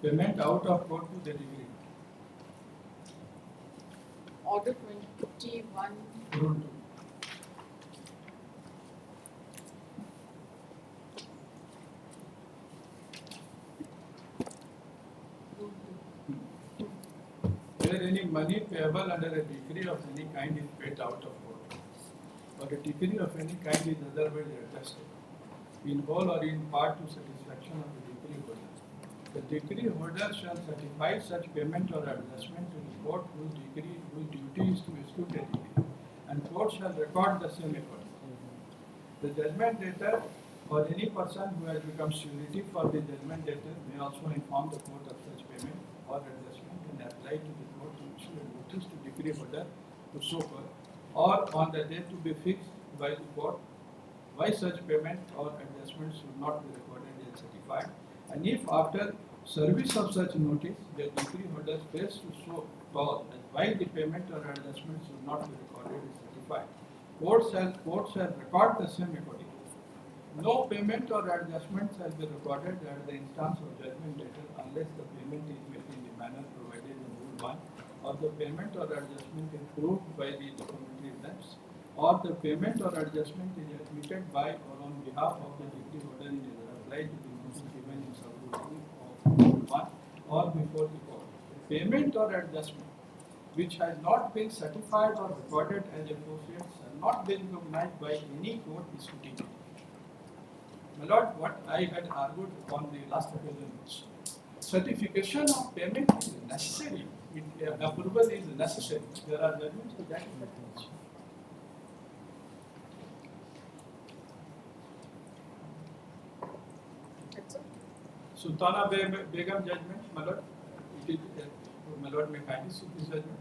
Payment out of court to the degree. Order 21 Rule 2. Where any money payable under a decree of any kind is paid out of court, or a decree of any kind is otherwise adjusted, in whole or in part to satisfaction of the decree holder. The decree holder shall certify such payment or adjustment to the court whose duty is to execute a decree, and court shall record the same accordingly. The judgment debtor or any person who has become surety for the judgment debtor may also inform the court of such payment or adjustment and apply to the court to issue a notice to decree holder to so call, or on the date to be fixed by the court why such payment or adjustment should not be recorded and certified, and if after service of such notice the decree holder fails to show cause as why the payment or adjustment should not be recorded and certified, court shall record the same accordingly. No payment or adjustment shall be recorded at the instance of judgment debtor unless the payment is made in the manner provided in Rule 1, or the payment or adjustment is proved by the documentary evidence, or the payment or adjustment is admitted by or on behalf of the decree holder in a reply to the notice given in sub-rule 2 of Rule 1 or before the court. Payment or adjustment which has not been certified or recorded as appropriate shall not be recognized by any court disputing it. My lord, what I had argued on the last occasion was certification of payment is necessary. Approval is necessary. There are judgments to that effect. Sultana Begum judgment, my lord. It is, my lord may kindly see this judgment.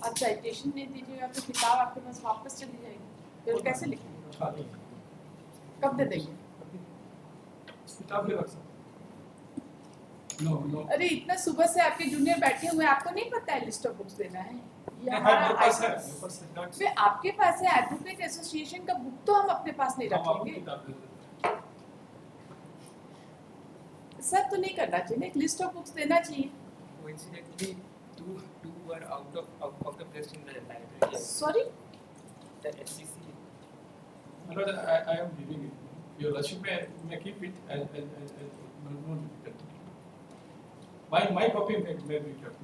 आप citation नहीं दीजिएगा तो किताब आपके पास वापस चली जाएगी, फिर कैसे लिखेंगे? कब दे देंगे? किताब ले रख सकते। नो। अरे इतना सुबह से आपके जूनियर बैठे हुए हैं, आपको नहीं पता है लिस्ट ऑफ बुक्स देना है? फिर आपके पास है एडवोकेट एसोसिएशन का बुक, तो हम अपने पास नहीं रखेंगे। सर तो नहीं करना चाहिए, एक लिस्ट ऑफ बुक्स देना चाहिए। Coincidentally, two were out of the place in the library. Sorry? The SCC. My lord, I am giving it. Your lordship may keep it as no difficulty. My copy may be kept.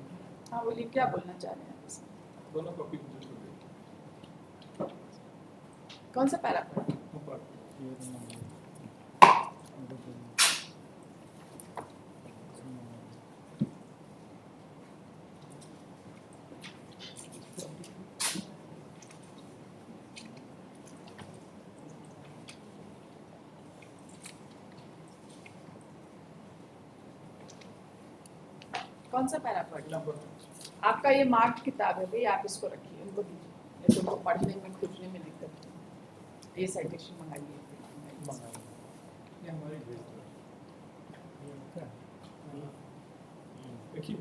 हाँ बोलिए क्या बोलना चाह रहे हैं आप इसमें? दोनों कॉपी मुझे दे कौन सा पैरा पढ़? ऊपर कौन सा पैरा पढ़? नंबर आपका ये मार्क किताब है भाई, आप इसको रखिए, उनको दीजिए, ये तो उनको पढ़ने में खुजने में दिक्कत है। ये साइटेशन मंगाइए। ये हमारी भेज दो देखिए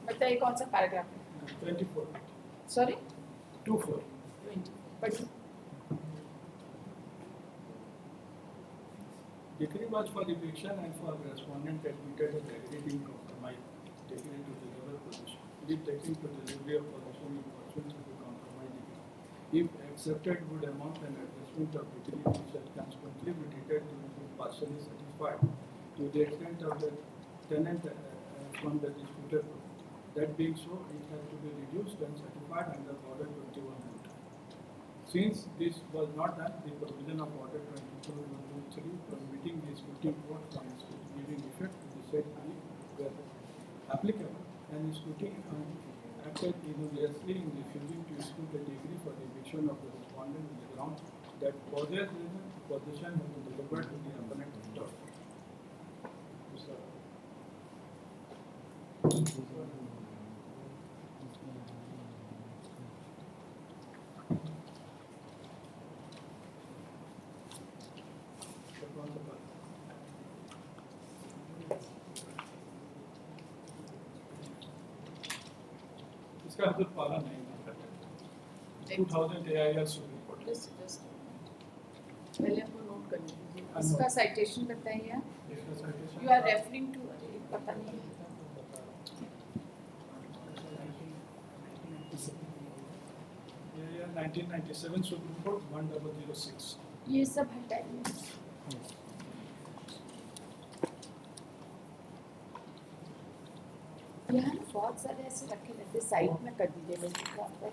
बताइए कौन सा पैराग्राफ है? 24 सॉरी 24 20 पढ़िए। Decree was for eviction and for respondent admitted as aggravating compromise taken into deliver position. If taken to delivery of position in pursuant to the compromise decree, if accepted, would amount an adjustment of decree which shall consequently be treated to be partially satisfied to the extent of the tenant from the disputed property. That being so, it has to be reduced and certified under Order 21. Since this was not done, the provision of Order 22 permitting the disputing court from giving effect to the said decree were applicable, and disputing acted erroneously in refusing to issue the decree for the eviction of the respondent on the ground that possession has been delivered to the opponent authority. इसका हम लोग पालन नहीं करते 2000 AIR supreme court पहले आपको note कर लीजिए। इसका साइटेशन बताइए आप। इसका citation you are referring to, पता नहीं है। AIR 1997 सुप्रीम कोर्ट 1006 ये सब हटाइए। यहाँ ना बहुत सारे ऐसे रखे रहते, साइड में कर दीजिए, बिल्कुल आपका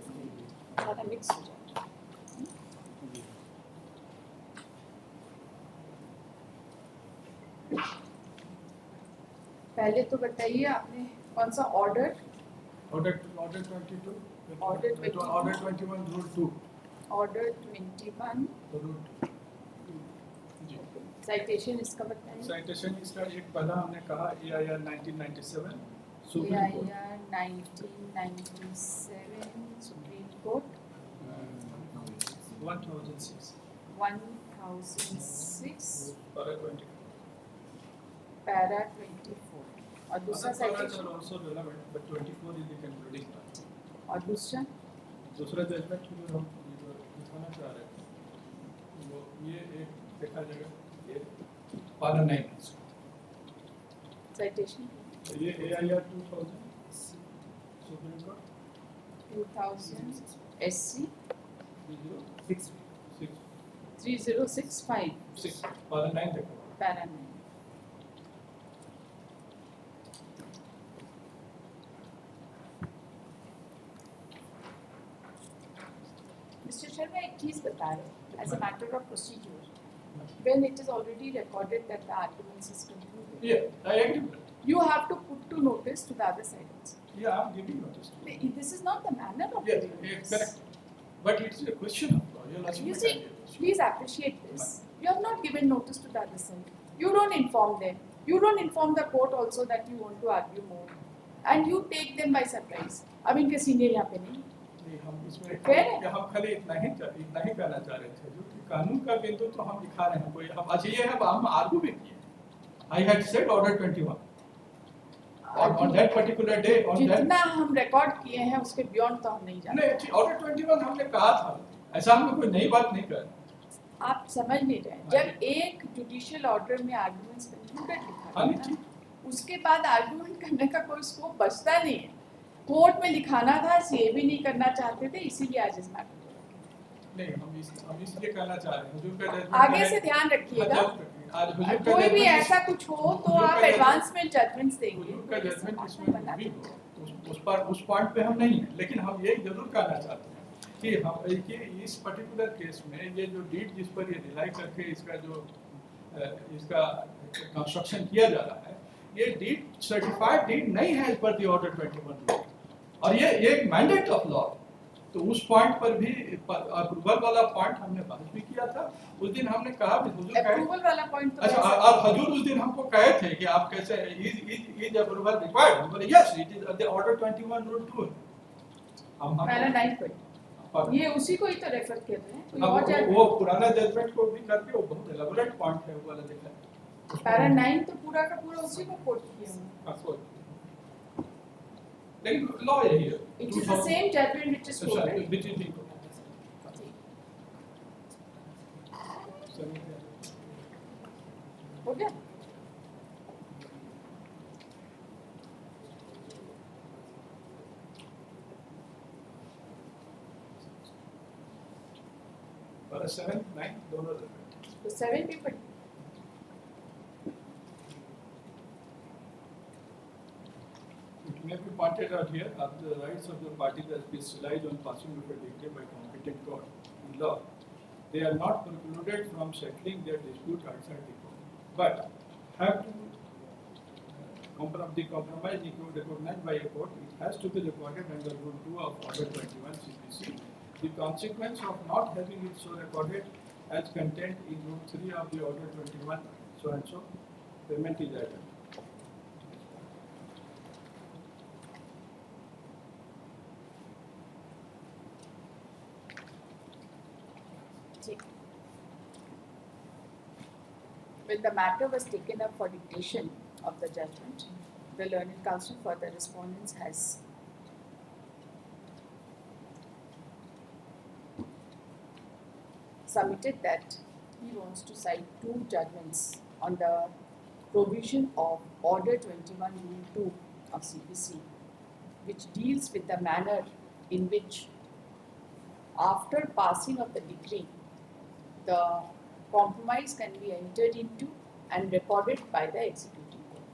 सारा मिक्स हो जाए। पहले तो बताइए आपने कौन सा order? Order 22 Order 22. Order 21 Rule 2 order 21 Rule 2 जी साइटेशन इसका बताइए। साइटेशन इसका एक पहला हमने कहा AIR 1997 supreme court AIR 1997 supreme court 1006 1006 Para 20 para 24 और दूसरा are citation also relevant but 24 is the concluding part और दूसरा दूसरा जजमेंट जो हम दिखाना चाह रहे थे वो ये एक देखा जाएगा ये पालन नहीं है इसका। साइटेशन ये AIR 2000 सुप्रीम कोर्ट 2000 SC 3065 3065 पालन नहीं देखा पैरा 9। Mr. Sharma, एक चीज बता रहे हैं, as a matter of procedure, when it is already recorded that the arguments is concluded, Yeah, I agree with that. you have to put to notice to the other side also. Yeah, I'm giving notice to you. This is not the manner of Yes, doing yes, this. correct. But it's a question of law. You're asking You me see, to question. please appreciate this. You have not given notice to the other side. You don't inform them. You don't inform the court also that you want to argue more, and you take them by surprise. अब इनके senior यहाँ पे नहीं। नहीं, हम इसमें Fair है? हम खाली इतना ही कहना चाह रहे थे जो कि कानून का बिंदु तो हम दिखा रहे हैं कोई हम अच्छा ये है हम आर्गू भी किए I had said Order 21 on that particular day on that जितना हम रिकॉर्ड किए हैं उसके बियॉन्ड तो हम नहीं जानते। नहीं Order 21 हमने कहा था ऐसा हमने कोई नई बात नहीं कहा आप समझ नहीं रहे हैं। जब एक जुडिशियल ऑर्डर में आर्गुमेंट्स कंक्लूडेड लिखा हाँ, है ठीक। ना, उसके बाद आर्गुमेंट करने का कोई स्कोप बचता नहीं है। कोर्ट में लिखाना था, ये भी नहीं करना चाहते थे, इसीलिए आज इस मैटर को रखे। नहीं, हम इसलिए कहना चाह रहे हैं हुजूर का जजमेंट आगे से ध्यान रखिएगा, आज हुजूर का कोई भी जजमेंट ऐसा कुछ हो तो हुजूर आप का एडवांसमेंट जजमेंट्स देंगे। हुजूर का जजमेंट इसमें भी हो, उस पॉइंट पे हम नहीं है, लेकिन हम ये जरूर कहना चाहते हैं कि हम कि इस पर्टिकुलर केस में ये जो डीड जिस पर ये रिलाई करके इसका कंस्ट्रक्शन किया जा रहा है, ये डीड सर्टिफाइड डीड नहीं है एज पर द ऑर्डर 21 और ये एक मैंडेट ऑफ लॉ। तो उस पॉइंट पर भी अप्रूवल वाला पॉइंट हमने बात भी किया था उस दिन। हमने कहा भी हुजूर अप्रूवल वाला पॉइंट तो अच्छा, आप हजूर उस दिन हमको कहे थे कि आप कैसे इज अप्रूवल रिक्वायर्ड, हम बोले yes it is the order 21 rule 2 हम पैरा 9 पर ये उसी को ही तो रेफर कर रहे हैं, कोई और वो जजमेंट। पुराना जजमेंट को भी करके वो बहुत एलाबोरेट पॉइंट है वो वाला देखा। पैरा 9 तो पूरा का पूरा उसी को कोट किया हुआ है। लेकिन लॉ यही है, It is the same judgment which is quoted. which is the हो गया? पर 7 9 दोनों जजमेंट तो 7 भी पढ़ी। It may be pointed out here that the rights of the parties as specialized on passing of a decree by competent court in law, they are not precluded from settling their dispute outside the court, but have to the compromise recognized by a court. It has to be recorded under Rule 2 of Order 21 CPC. The consequence of not having it so recorded as contained in Rule 3 of the Order 21 so and so payment is added. When the matter was taken up for dictation of the judgment, the learned counsel for the respondents has submitted that he wants to cite two judgments on the provision of Order 21 Rule 2 of CPC, which deals with the manner in which, after passing of the decree, the compromise can be entered into and recorded by the executing court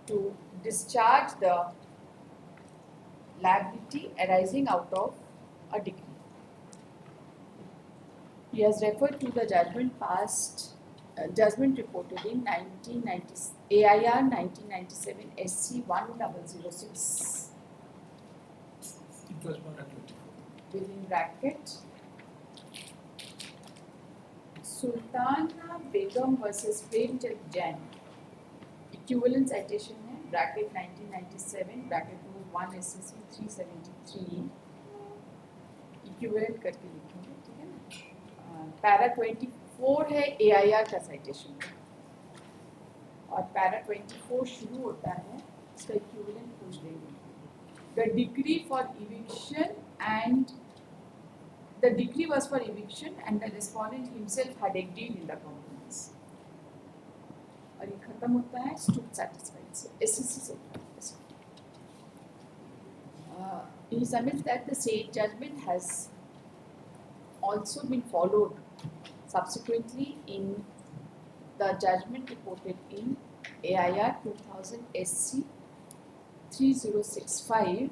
to discharge the liability arising out of a decree. He has referred to the judgment judgment reported in 1990 AIR 1997 SC 1006 It was for 24. within bracket Sultana Begum versus Plaint Jain. Equivalent citation है bracket 1997 bracket 1 SCC 373 equivalent करके लिखेंगे, ठीक है ना। Para 24 है AIR का citation और para 24 शुरू होता है, इसका equivalent पूछ देंगे। The decree for eviction and the decree was for eviction and the respondent himself had agreed in the compromise. और ये खत्म होता है stood satisfied से, SCC से। He submits that the said judgment has also been followed subsequently in the judgment reported in AIR 2000 SC 3065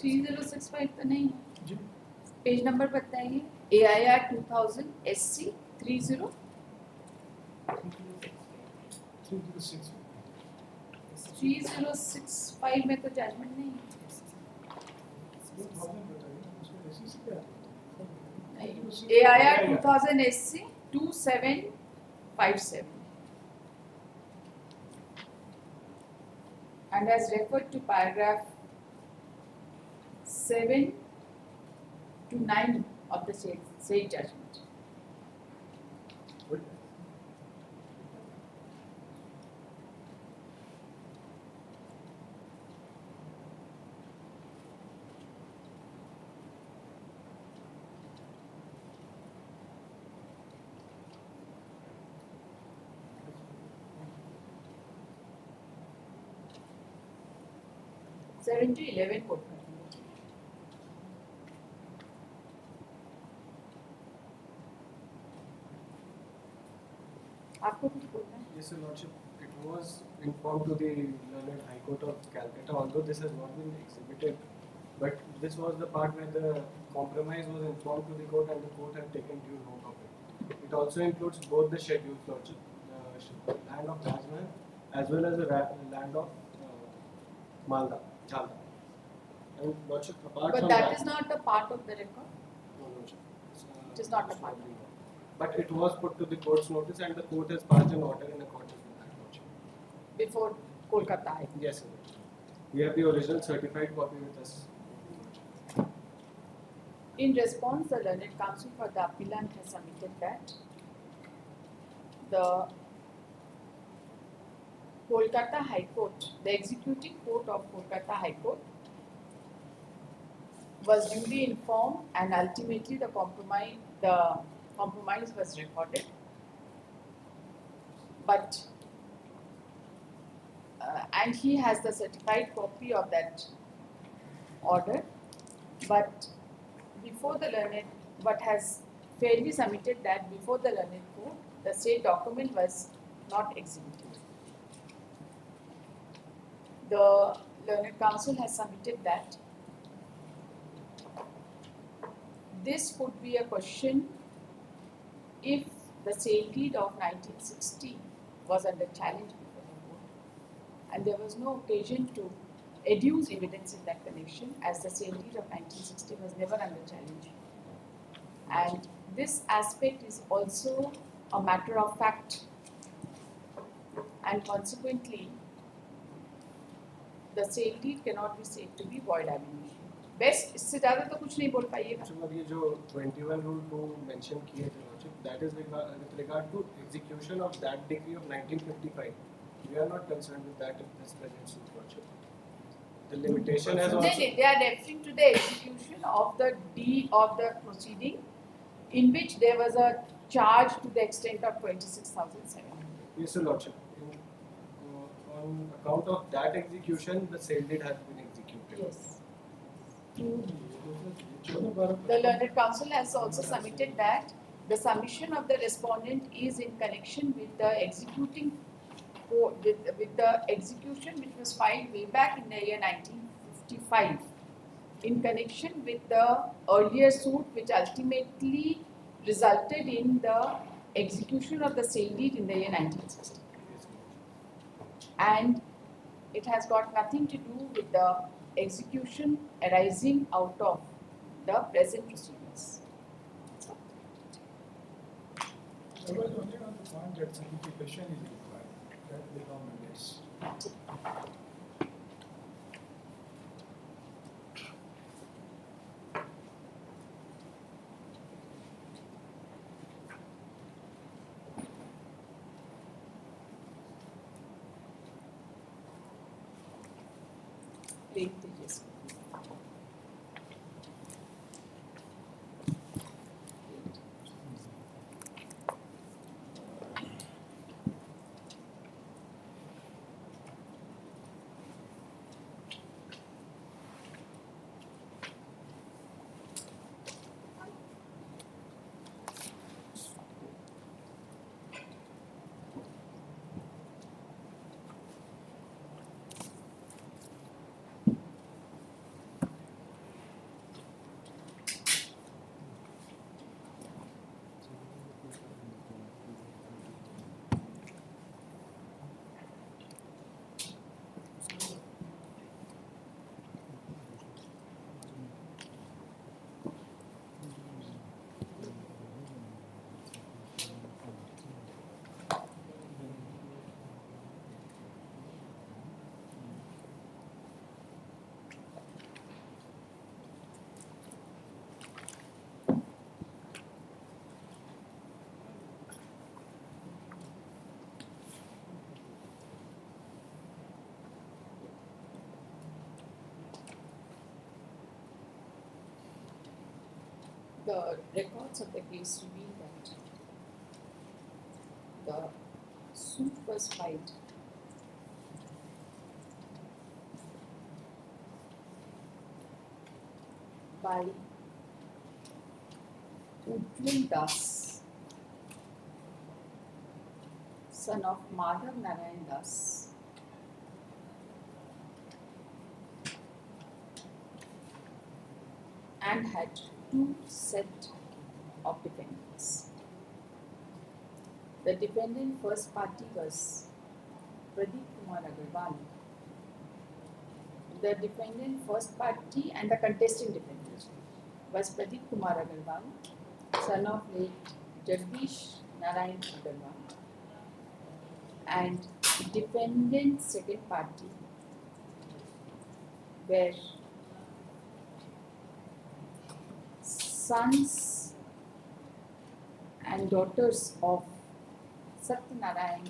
3065 तो नहीं है, जी पेज नंबर बताइए। AIR 2000 SC 30 3065 में तो जजमेंट नहीं है। AIR 2000 SC 2757 and has referred to paragraph 7 to 9 of the said judgment. 7-11 coat कर देंगे। आपको कुछ बोलना है? Yes, Your Lordship, it was informed to the learned High Court of Calcutta, although this has not been exhibited, but this was the part where the compromise was informed to the court and the court had taken due note of it. It also includes both the schedules, Lordship, land of Rajman as well as the land of Malda, Jharkhand. And Lordship, apart But from that is not a part of the record. No, Lordship. It is not a part. But it was put to the court's notice and the court has passed an order in accordance with that, Lordship. Before Kolkata High Court. Yes, Your Lordship. We have the original certified copy with us. In response, the learned counsel for the appellant has submitted that the Kolkata High Court, the executing court of Kolkata High Court, was duly informed and ultimately the compromise was recorded. But and he has the certified copy of that order, but before the learned, but has fairly submitted that before the learned court, the said document was not executed. The learned counsel has submitted that this could be a question if the sale deed of 1960 was under challenge before the court, and there was no occasion to adduce evidence in that connection, as the sale deed of 1960 was never under challenge. And this aspect is also a matter of fact, and consequently, the sale deed cannot be said to be void ab initio. Best इससे ज़्यादा तो कुछ नहीं बोल पाइएगा. So, ये जो 21 rule 2 mention किए थे, Lordship, that is with regard to execution of that decree of 1955. We are not concerned with that in this present suit, Lordship. The limitation has also. They are referring to the execution of the deed of the proceeding, in which there was a charge to the extent of 26,700. Yes, Sir, Lordship. On account of that execution, the sale deed has been executed. Yes. The learned counsel has also submitted that the submission of the respondent is in connection with the executing with the execution which was filed way back in the year 1955, in connection with the earlier suit which ultimately resulted in the execution of the sale deed in the year 1960. And it has got nothing to do with the execution arising out of the present proceedings. I was only on the point that certification is required, that the government is. Plaint pages. The records of the case reveal that the suit was filed by Ujjwal Das, son of Madhav Narayan Das, and had two sets of defendants. The defendant first party was Pradeep Kumar Agarwal. The defendant first party and the contesting defendant was Pradeep Kumar Agarwal, son of late Jagdish Narayan Agarwal, and defendant second party were sons and daughters of Satyanarayan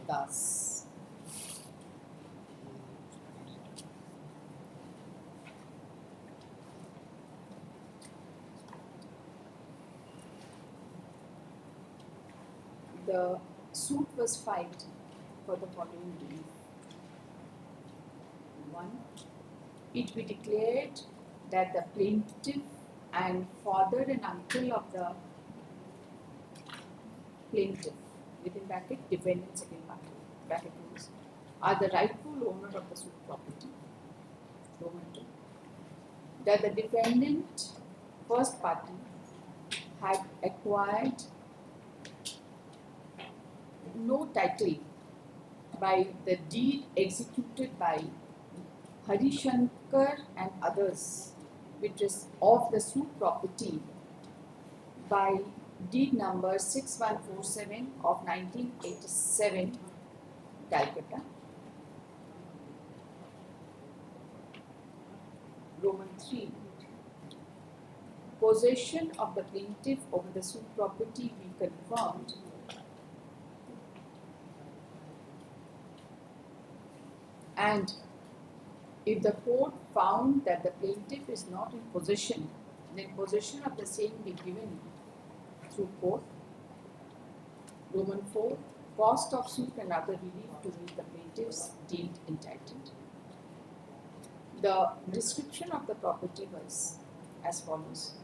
Das. The suit was filed for the following relief. 1. It be declared that the plaintiff and father and uncle of the plaintiff, within bracket defendant second party, bracket rules, are the rightful owner of the suit property. Roman 2. That the defendant first party had acquired no title by the deed executed by Harishankar and others, which is of the suit property by deed number 6147 of 1987, Calcutta. Roman 3. Possession of the plaintiff over the suit property be confirmed and if the court found that the plaintiff is not in possession, then possession of the same be given through court. Roman 4. Cost of suit and other relief to meet the plaintiff's deemed entitled. The description of the property was as follows.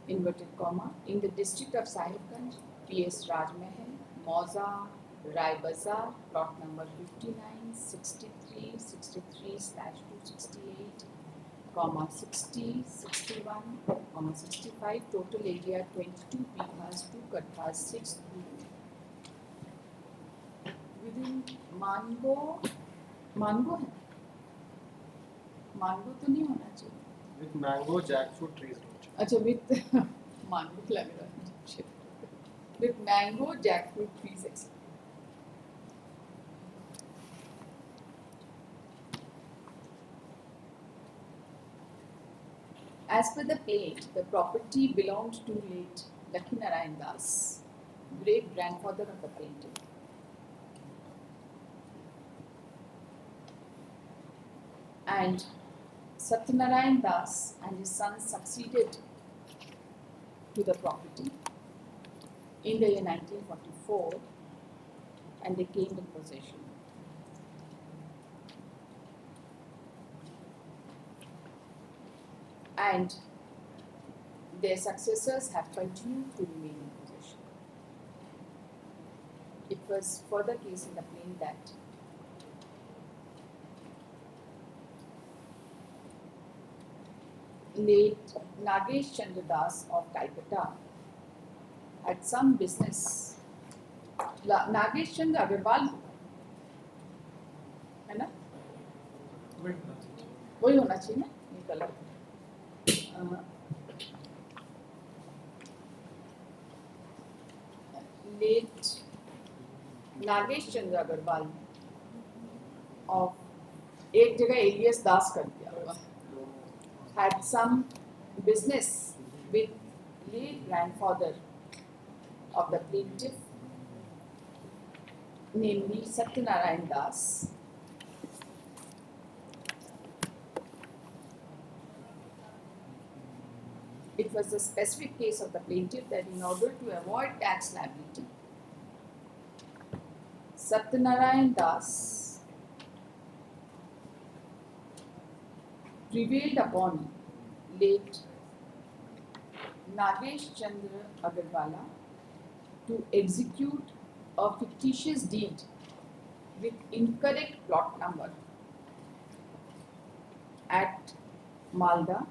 Inverted comma. In the district of Sahibganj, PS Rajmahal, Mauza, Rai Bazar, plot number 59, 63, 63/268, 60, 61, 65, total area 22 bihas, 2 kathas, 6 within Mango है mango तो नहीं होना चाहिए With mango, jackfruit trees. अच्छा with mango लग रहा है with mango jackfruit trees etc. As per the plaint, the property belonged to late Lakshminarayan Das, great grandfather of the plaintiff. And Satyanarayan Das and his sons succeeded to the property in the year 1944 and they came in possession. And their successors have continued to remain in possession. It was further case in the plaint that late Nagesh Chandra Das of Calcutta had some business. Nagesh Chandra Agarwal है ना? वही होना चाहिए ना? ये colour late Nagesh Chandra Agarwal of एक जगह alias दास कर दिया had some business with late grandfather of the plaintiff, namely Satyanarayan Das. It was a specific case of the plaintiff that in order to avoid tax liability, Satyanarayan Das prevailed upon late Nagesh Chandra Agarwala to execute a fictitious deed with incorrect plot number at Malda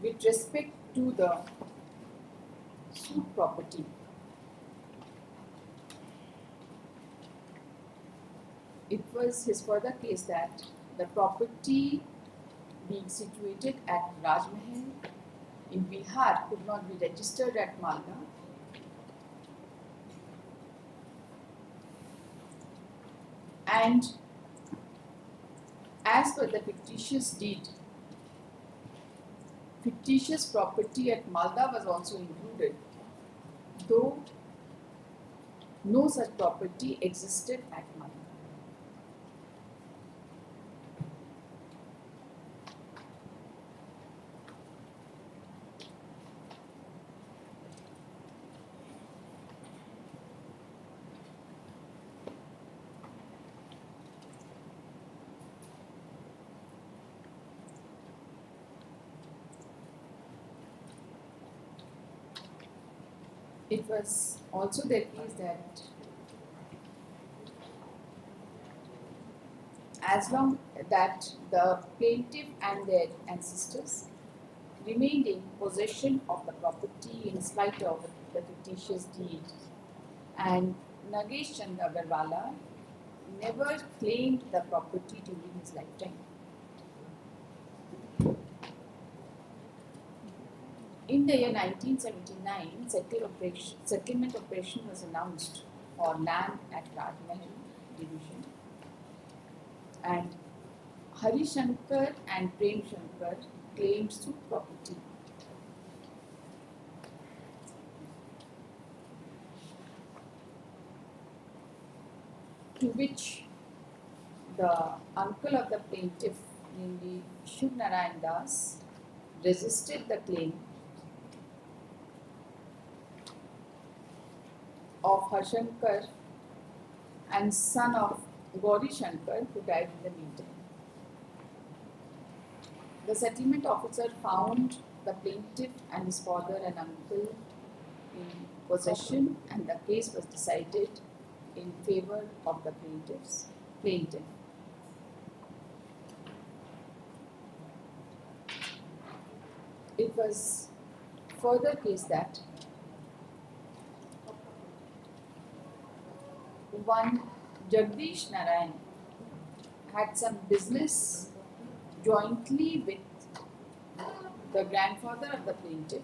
with respect to the suit property. It was his further case that the property being situated at Rajmahal in Bihar could not be registered at Malda, and as per the fictitious deed, fictitious property at Malda was also included, though no such property existed at Malda. It was also the case that as long that the plaintiff and their ancestors remained in possession of the property in spite of the fictitious deed, and Nagesh Chandra Agarwala never claimed the property during his lifetime. In the year 1979, settlement operation was announced for land at Rajmahal division, and Hari Shankar and Prem Shankar claimed suit property. To which the uncle of the plaintiff, namely Shiv Narayan Das, resisted the claim of Harshankar and son of Gauri Shankar, who died in the meantime. The settlement officer found the plaintiff and his father and uncle in possession, and the case was decided in favor of the plaintiff. It was further case that one Jagdish Narayan had some business jointly with the grandfather of the plaintiff,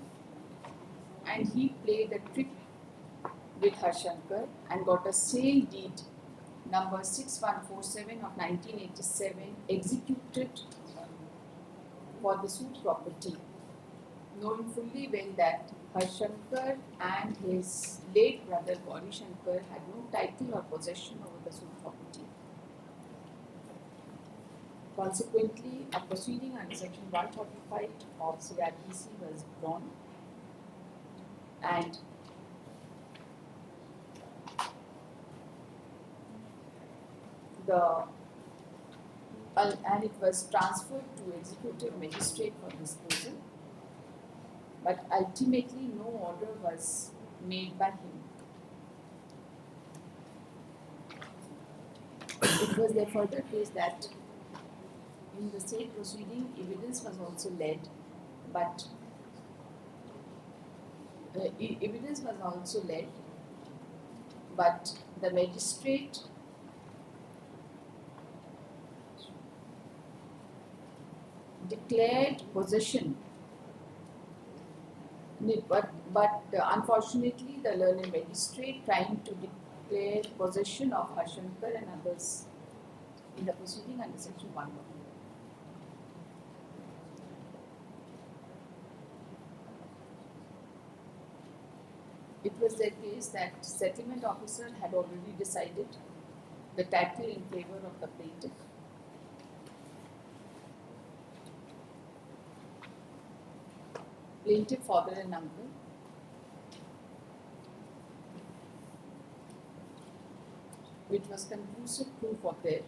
and he played a trick with Harshankar and got a sale deed number 6147 of 1987 executed for the suit property, knowing fully well that Harshankar and his late brother Gauri Shankar had no title or possession over the suit property. Consequently, a proceeding under section 145 of CRPC was drawn, and it was transferred to executive magistrate for disposal, but ultimately no order was made by him. It was the further case that in the same proceeding evidence was also led, but the magistrate declared possession, but unfortunately the learned magistrate trying to declare possession of Harshankar and others in the proceeding under section 1. It was the case that settlement officer had already decided the title in favor of the plaintiff. Plaintiff, father and uncle, which was conclusive proof of their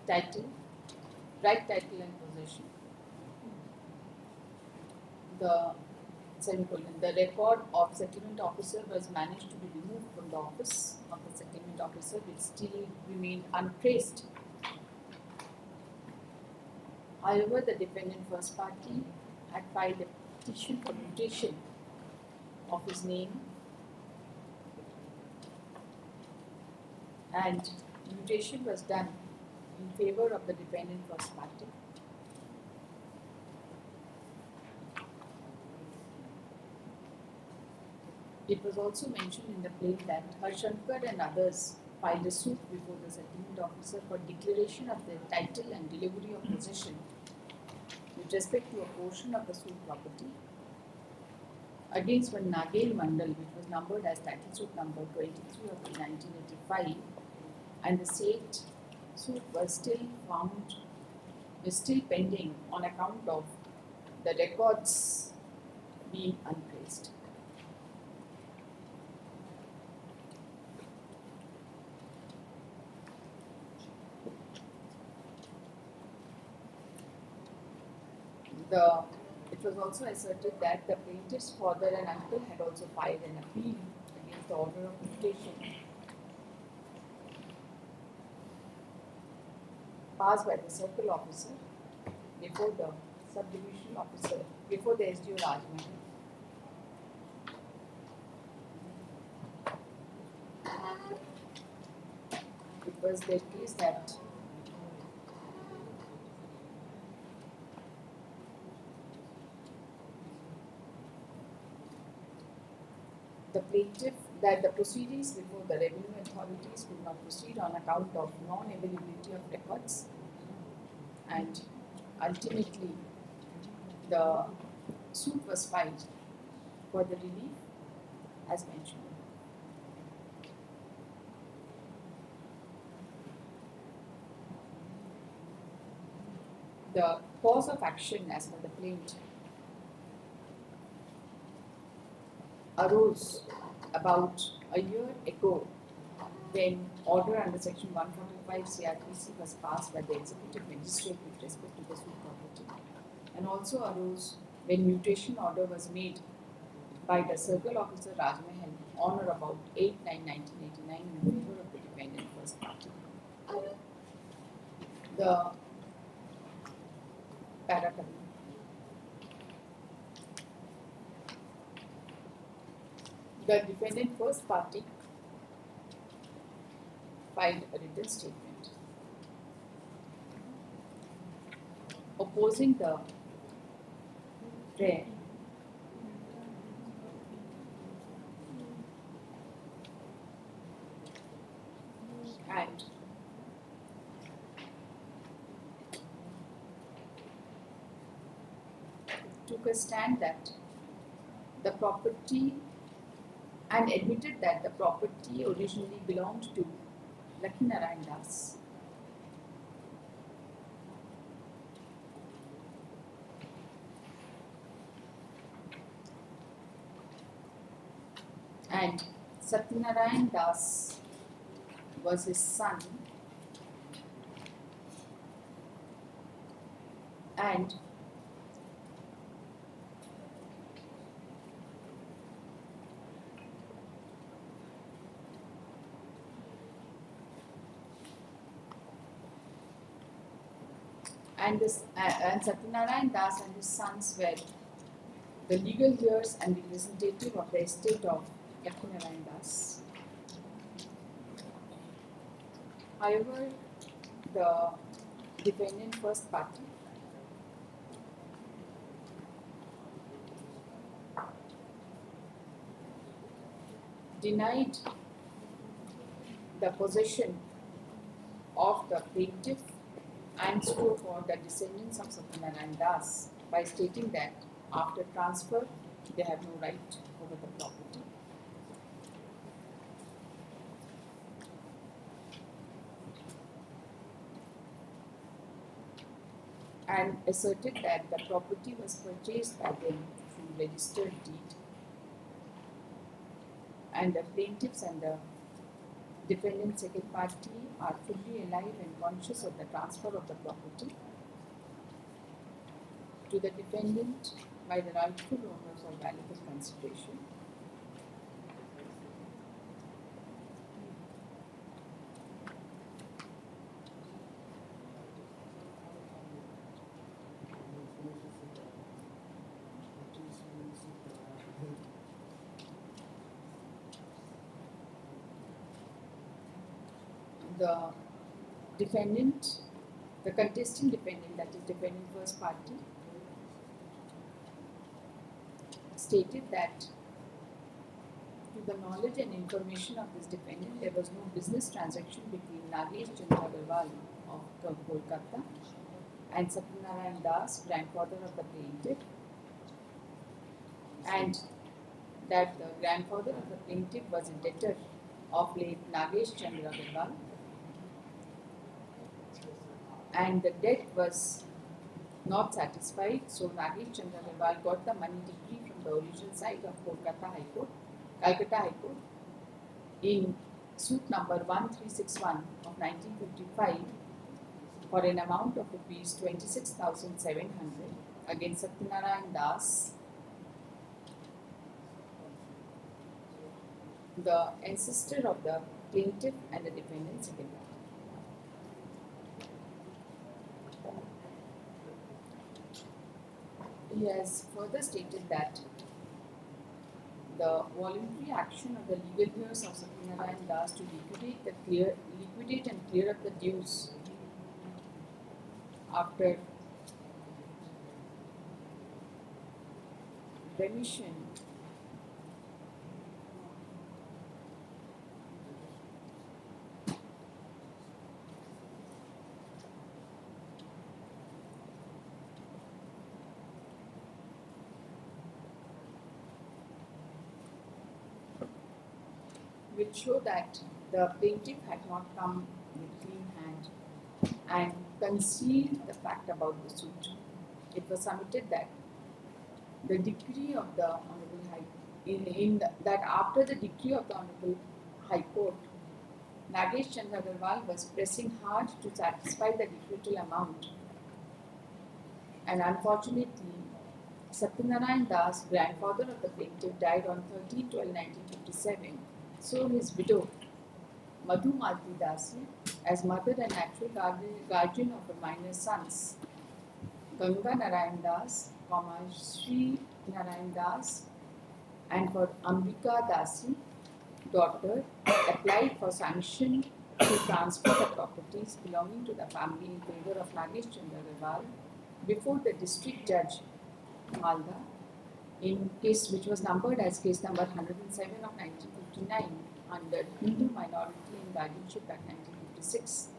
title, right title and possession. The semicolon. The record of settlement officer was managed to be removed from the office of the settlement officer, which still remained untraced. However, the defendant first party had filed a petition for mutation of his name, and mutation was done in favor of the defendant first party. It was also mentioned in the plaint that Jharkhand and others filed a suit before the settlement officer for declaration of their title and delivery of possession with respect to a portion of the suit property against one Nagel Mandal, which was numbered as title suit number 23 of 1985, and the said suit was still pending on account of the records being untraced. It was also asserted that the plaintiff's father and uncle had also filed an appeal against the order of mutation passed by the circle officer before the subdivision officer, before the SDO Rajmahal. It was their case that the proceedings before the revenue authorities could not proceed on account of non-availability of records, and ultimately the suit was filed for the relief as mentioned. The cause of action as per the plaint arose about a year ago when order under section 145 CRPC was passed by the executive magistrate with respect to the suit property, and also arose when mutation order was made by the circle officer Rajmahal on or about 8/9/1989 in favor of the defendant first party. The paragraph. The defendant first party filed a written statement opposing the prayer and took a stand that the property and admitted that the property originally belonged to Lakshminarayan Das. And Satyanarayan Das was his son, and Satyanarayan Das and his sons were the legal heirs and representative of the estate of Lakshminarayan Das. However, the defendant first party denied the possession of the plaintiff and stood for the descendants of Satyanarayan Das by stating that after transfer they have no right over the property. And asserted that the property was purchased by them through registered deed, and the plaintiffs and the defendant second party are fully alive and conscious of the transfer of the property, to the defendant by the rightful owners of valuable consideration. The defendant, the contesting defendant, that is defendant first party, stated that to the knowledge and information of this defendant, there was no business transaction between Nagesh Chandra Agarwal of Kolkata and Satyanarayan Das, grandfather of the plaintiff, and that the grandfather of the plaintiff was a debtor of late Nagesh Chandra Agarwal, and the debt was not satisfied, so Nagesh Chandra Agarwal got the money decree from the original site of Calcutta High Court in suit number 1361 of 1955 for an amount of rupees 26,700 against Satyanarayan Das, the ancestor of the plaintiff and the defendant second party. He has further stated that the voluntary action of the legal heirs of Satyanarayan Das to liquidate and clear up the dues after remission will show that the plaintiff had not come with clean hand and concealed the fact about the suit. It was submitted that the decree of the Honorable that after the decree of the Honorable High Court, Nagesh Chandra Agarwal was pressing hard to satisfy the decretal amount, and unfortunately, Satyanarayan Das, grandfather of the plaintiff, died on 13/12/1957. So his widow, Madhu Malti Dasi, as mother and natural guardian of her minor sons, Ganga Narayan Das, Sri Narayan Das, and for Ambika Dasi, daughter, applied for sanction to transfer the properties belonging to the family in favor of Nagesh Chandra Agarwal before the district judge Malda in case which was numbered as case number 107 of 1959 under Hindu Minority and Guardianship Act 1956.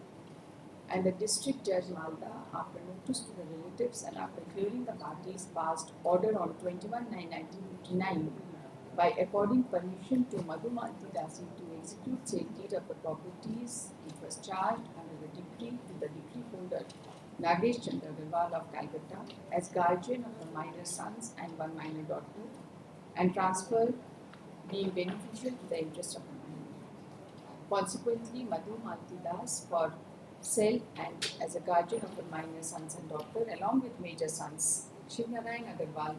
And the district judge Malda, after notice to the relatives and after clearing the parties, passed order on 21/9/1959 by according permission to Madhu Malti Dasi to execute sale deed of the properties. It was charged under the decree to the decree holder Nagesh Chandra Agarwal of Calcutta as guardian of the minor sons and one minor daughter, and transfer being beneficial to the interest of the minor. Consequently, Madhu Malti Das for self and as a guardian of the minor sons and daughter, along with major sons Shivnarayan Agarwal,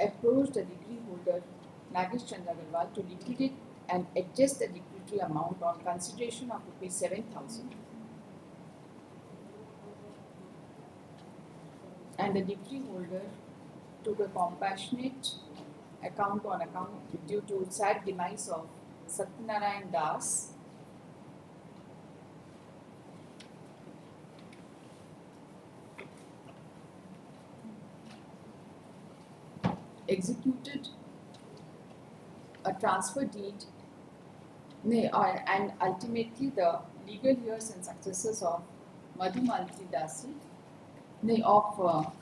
approached the decree holder Nagesh Chandra Agarwal to liquidate and adjust the decretal amount on consideration of rupees 7,000. And the decree holder took a compassionate account on account due to sad demise of Satyanarayan Das, executed a transfer deed, and ultimately the legal heirs and successors of Madhu Malti Dasi, of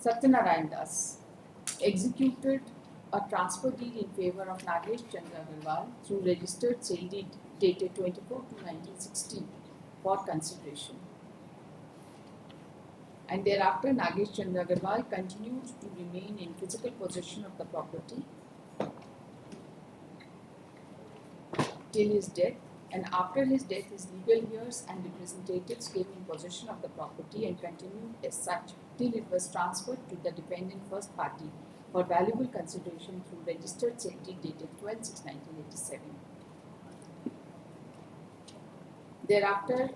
Satyanarayan Das, executed a transfer deed in favor of Nagesh Chandra Agarwal through registered sale deed dated 24/2/1960 for consideration. And thereafter, Nagesh Chandra Agarwal continued to remain in physical possession of the property till his death And after his death, his legal heirs and representatives came in possession of the property and continued as such till it was transferred to the dependent first party for valuable consideration through registered sale deed dated 12/6/1987. Thereafter,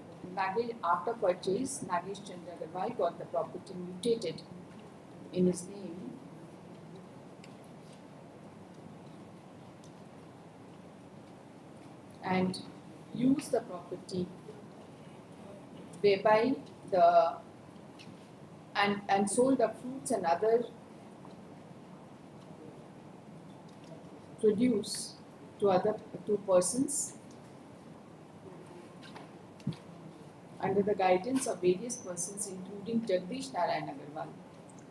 after purchase, Nagesh Chandra Agarwal got the property mutated in his name and used the property whereby the and sold the fruits and other produce to persons under the guidance of various persons, including Jagdish Narayan Agarwal,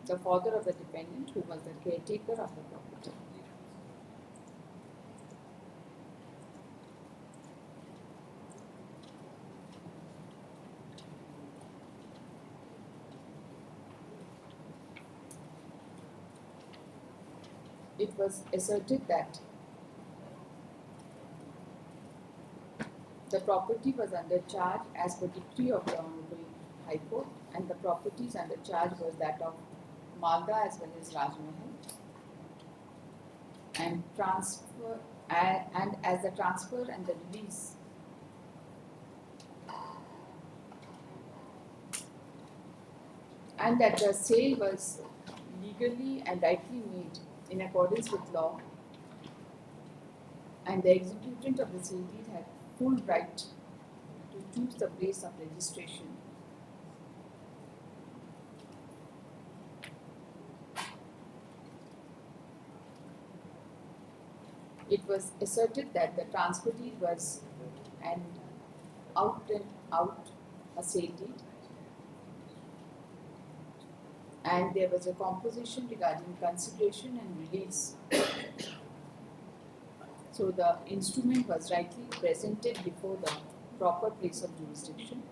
the father of the dependent, who was the caretaker of the property. It was asserted that the property was under charge as per decree of the Honorable High Court, and the properties under charge was that of Malda as well as Rajmahal, and as the transfer and the release and that the sale was legally and rightly made in accordance with law, and the executant of the sale deed had full right to choose the place of registration. It was asserted that the transfer deed was an out a sale deed, and there was a composition regarding consideration and release. So the instrument was rightly presented before the proper place of jurisdiction.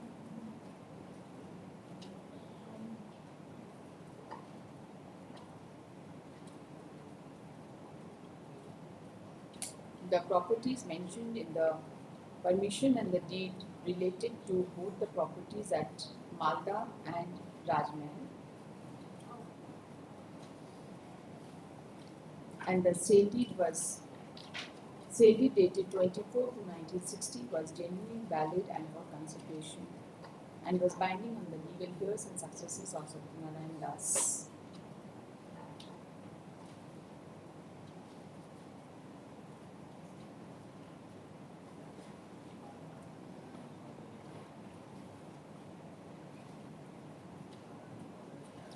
The properties mentioned in the permission and the deed related to both the properties at Malda and Rajmahal. And the sale deed dated 24/2/1960 was genuine, valid and for consideration, and was binding on the legal heirs and successors of Satyanarayan Das.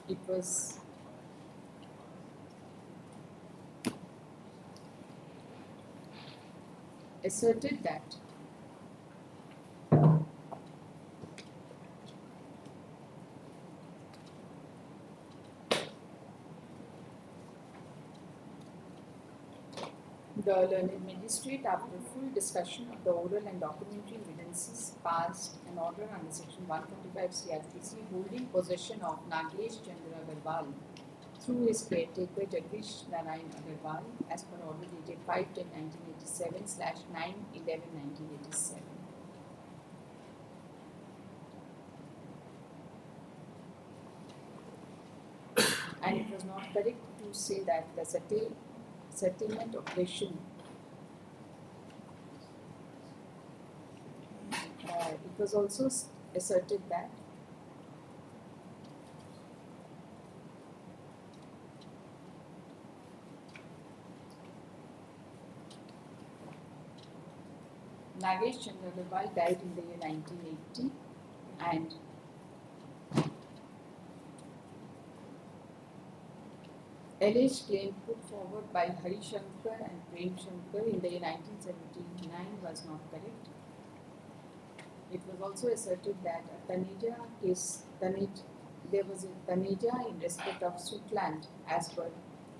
It was asserted that the learned magistrate, after full discussion of the oral and documentary evidences, passed an order under section 125 CRPC holding possession of Nagesh Chandra Agarwal through his caretaker Jagdish Narayan Agarwal as per order dated 5/10/1987/9/11/1987. And it was not correct to say that the settlement operation it was also asserted that Nagesh Chandra Agarwal died in the year 1980, and alleged claim put forward by Hari Shankar and Prem Shankar in the year 1979 was not correct. It was also asserted that a Taneja case, there was a Taneja in respect of Sukland as per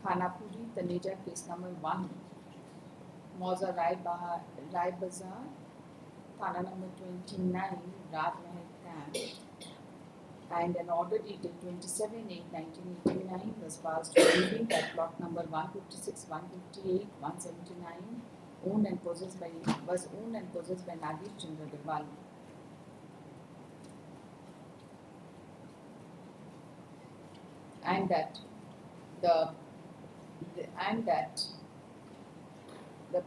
Khanapuri Taneja case number 1, Mauza Rai Bazar, Thana number 29, Rajmahal Camp, and an order dated 27/8/1989 was passed holding that plot number 156, 158, 179, owned and possessed by Nagesh Chandra Agarwal. And that the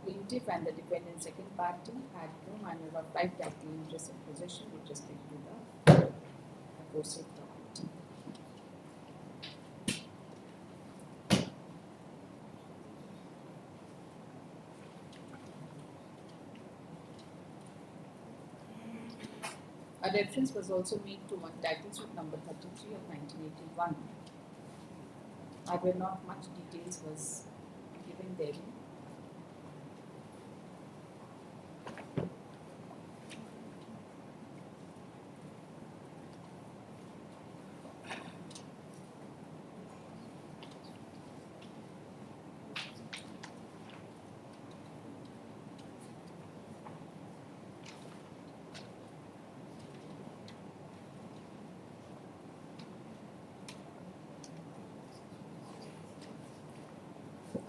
plaintiff and the defendant second party had no manner of right title interest and possession with respect to the aforesaid property. A reference was also made to one title suit number 33 of 1981. However, not much details was given therein.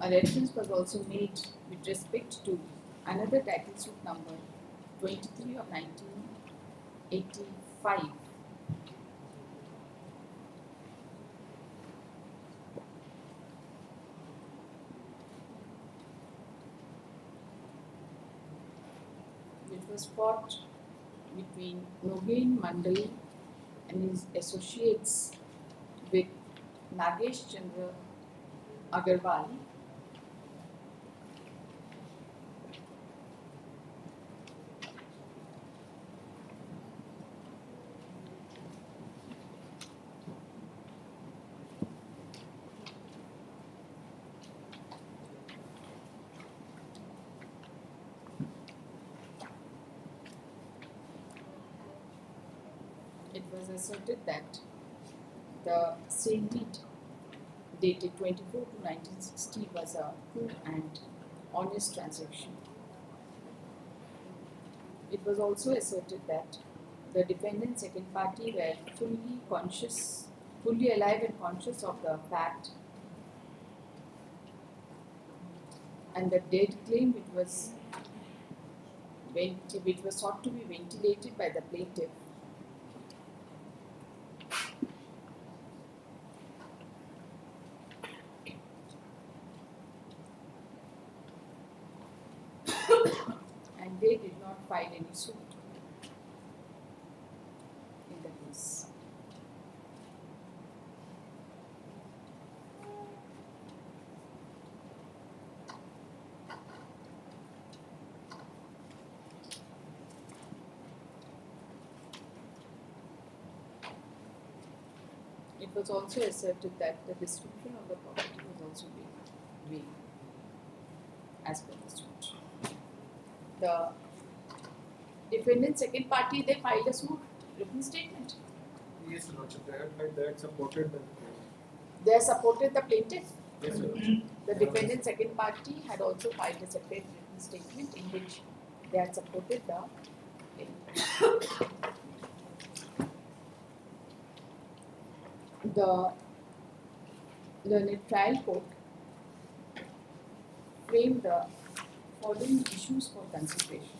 A reference was also made with respect to another title suit number 23 of 1985. It was fought between Nogin Mandal and his associates with Nagesh Chandra Agarwal. It was asserted that the sale deed dated 24 to 1960 was a true and honest transaction. It was also asserted that the defendant second party were fully alive and conscious of the fact, and the dead claim which was sought to be ventilated by the plaintiff and they did not file any suit in the case. It was also asserted that the description of the property was also vague as per the suit. The defendant second party, they filed a suit, written statement. Yes, Lordship, they had supported the They have supported the plaintiff. Yes, Lordship. The defendant second party had also filed a separate written statement in which they had supported the plaintiff. The learned trial court framed the following issues for consideration.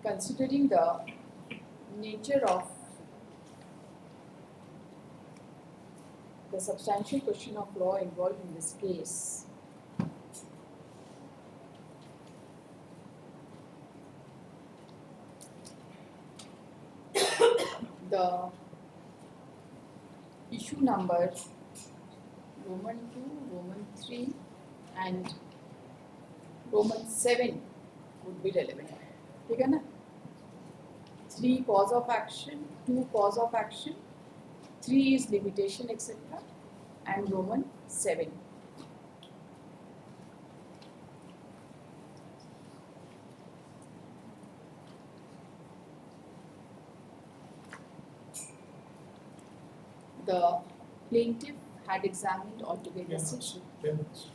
Considering the nature of the substantial question of law involved in this case, the issue number Roman 2, Roman 3 and Roman 7 would be relevant. ठीक है ना? 3 cause of action, 2 cause of action, 3 is limitation, etc. and Roman 7. The plaintiff had examined altogether 6. 10 minutes.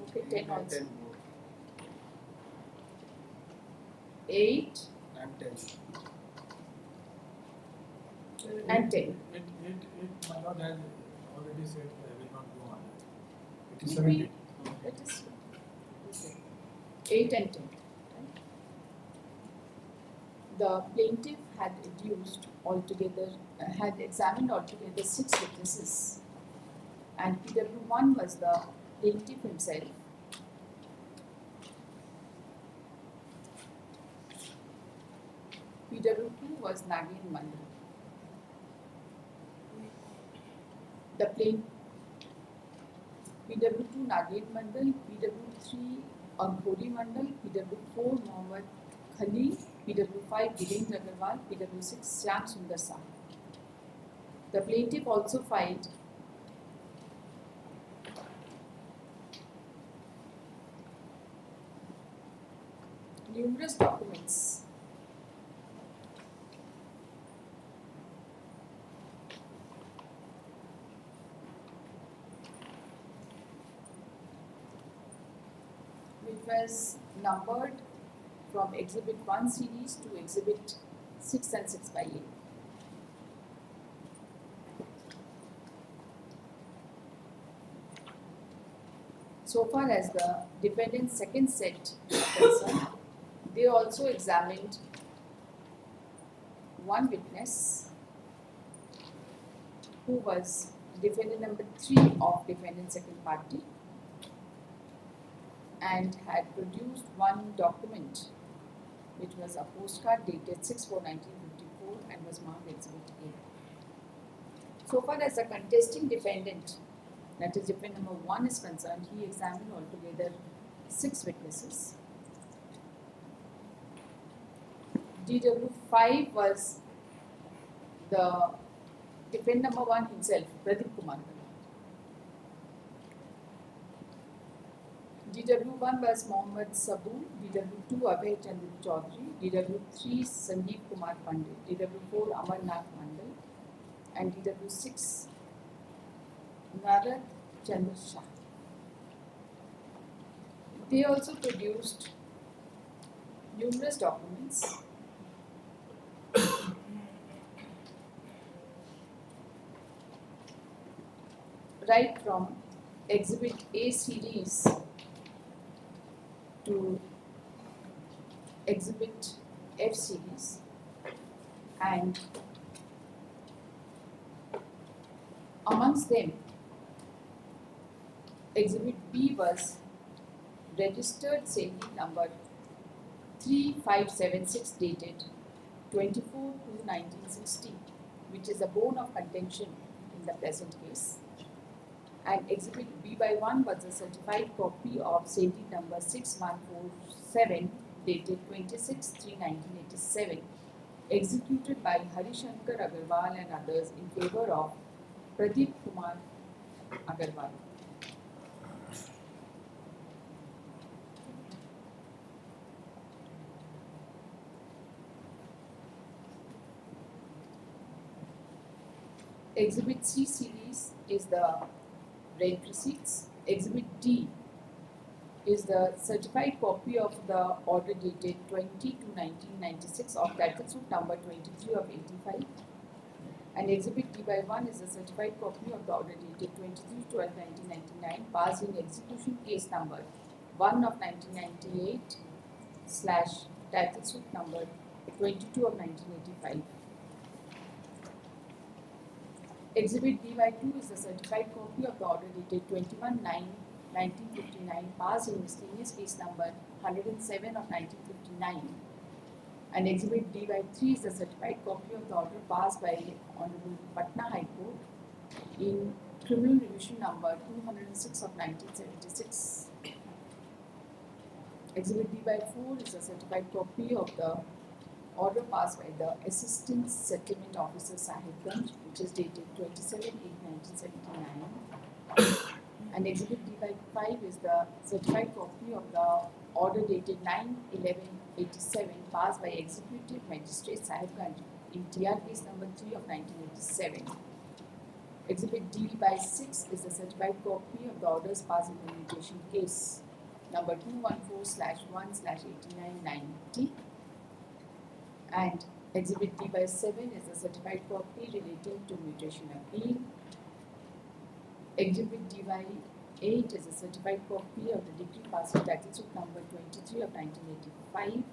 Okay, 10 also. 8 and 10. And 10. It, my lord has already said I will not go on it. It is Maybe 17. it is okay. 8 and 10. Right? The plaintiff had examined altogether 6 witnesses, and PW1 was the plaintiff himself. PW2 was Nagin Mandal. The PW2 Nagin Mandal, PW3 Anghori Mandal, PW4 Mohammad Khali, PW5 Virendra Agarwal, PW6 Shyam Sundar Saha. The plaintiff also filed numerous documents which was numbered from Exhibit 1 series to Exhibit 6 and 6/8. So far as the defendant's second set is concerned, they also examined one witness who was defendant number 3 of defendant second party and had produced one document which was a postcard dated 6/4/1954 and was marked Exhibit A. So far as the contesting defendant, that is defendant number 1 is concerned, he examined altogether 6 witnesses. DW5 was the defendant number 1 himself, Pradeep Kumar. DW1 was Mohammad Sabu, DW2 Abhay Chandra Chaudhary, DW3 Sanjeev Kumar Pandit, DW4 Amarnath Mandal, and DW6 Narad Chandra Shah. They also produced numerous documents right from Exhibit A series to Exhibit F series, and amongst them Exhibit B was registered safety number 3576 dated 24/2/1960, which is a bone of contention in the present case. And Exhibit B/1 was a certified copy of safety number 6147 dated 26/3/1987, executed by Harishankar Agarwal and others in favor of Pradeep Kumar Agarwal. Exhibit C series is the rent receipts. Exhibit D is the certified copy of the order dated 20/2/1996 of title suit number 23/85. And Exhibit D/1 is a certified copy of the order dated 23/12/1999 passed in execution case number 1/1998 / title suit number 22/1985. Exhibit D/2 is a certified copy of the order dated 21/9/1959 passed in miscellaneous case number 107/1959. And Exhibit D/3 is a certified copy of the order passed by Honorable Patna High Court in criminal revision number 206/1976. Exhibit D/4 is a certified copy of the order passed by the Assistant Settlement Officer Sahibganj, which is dated 27/8/1979. And Exhibit D/5 is the certified copy of the order dated 9/11/87 passed by Executive Magistrate Sahibganj in TR case number 3/1987. Exhibit D/6 is the certified copy of the orders passed in the litigation case number 214/1/8990. And Exhibit D/7 is a certified copy relating to mutation appeal. Exhibit D/8 is a certified copy of the decree passing title suit number 23 of 1985.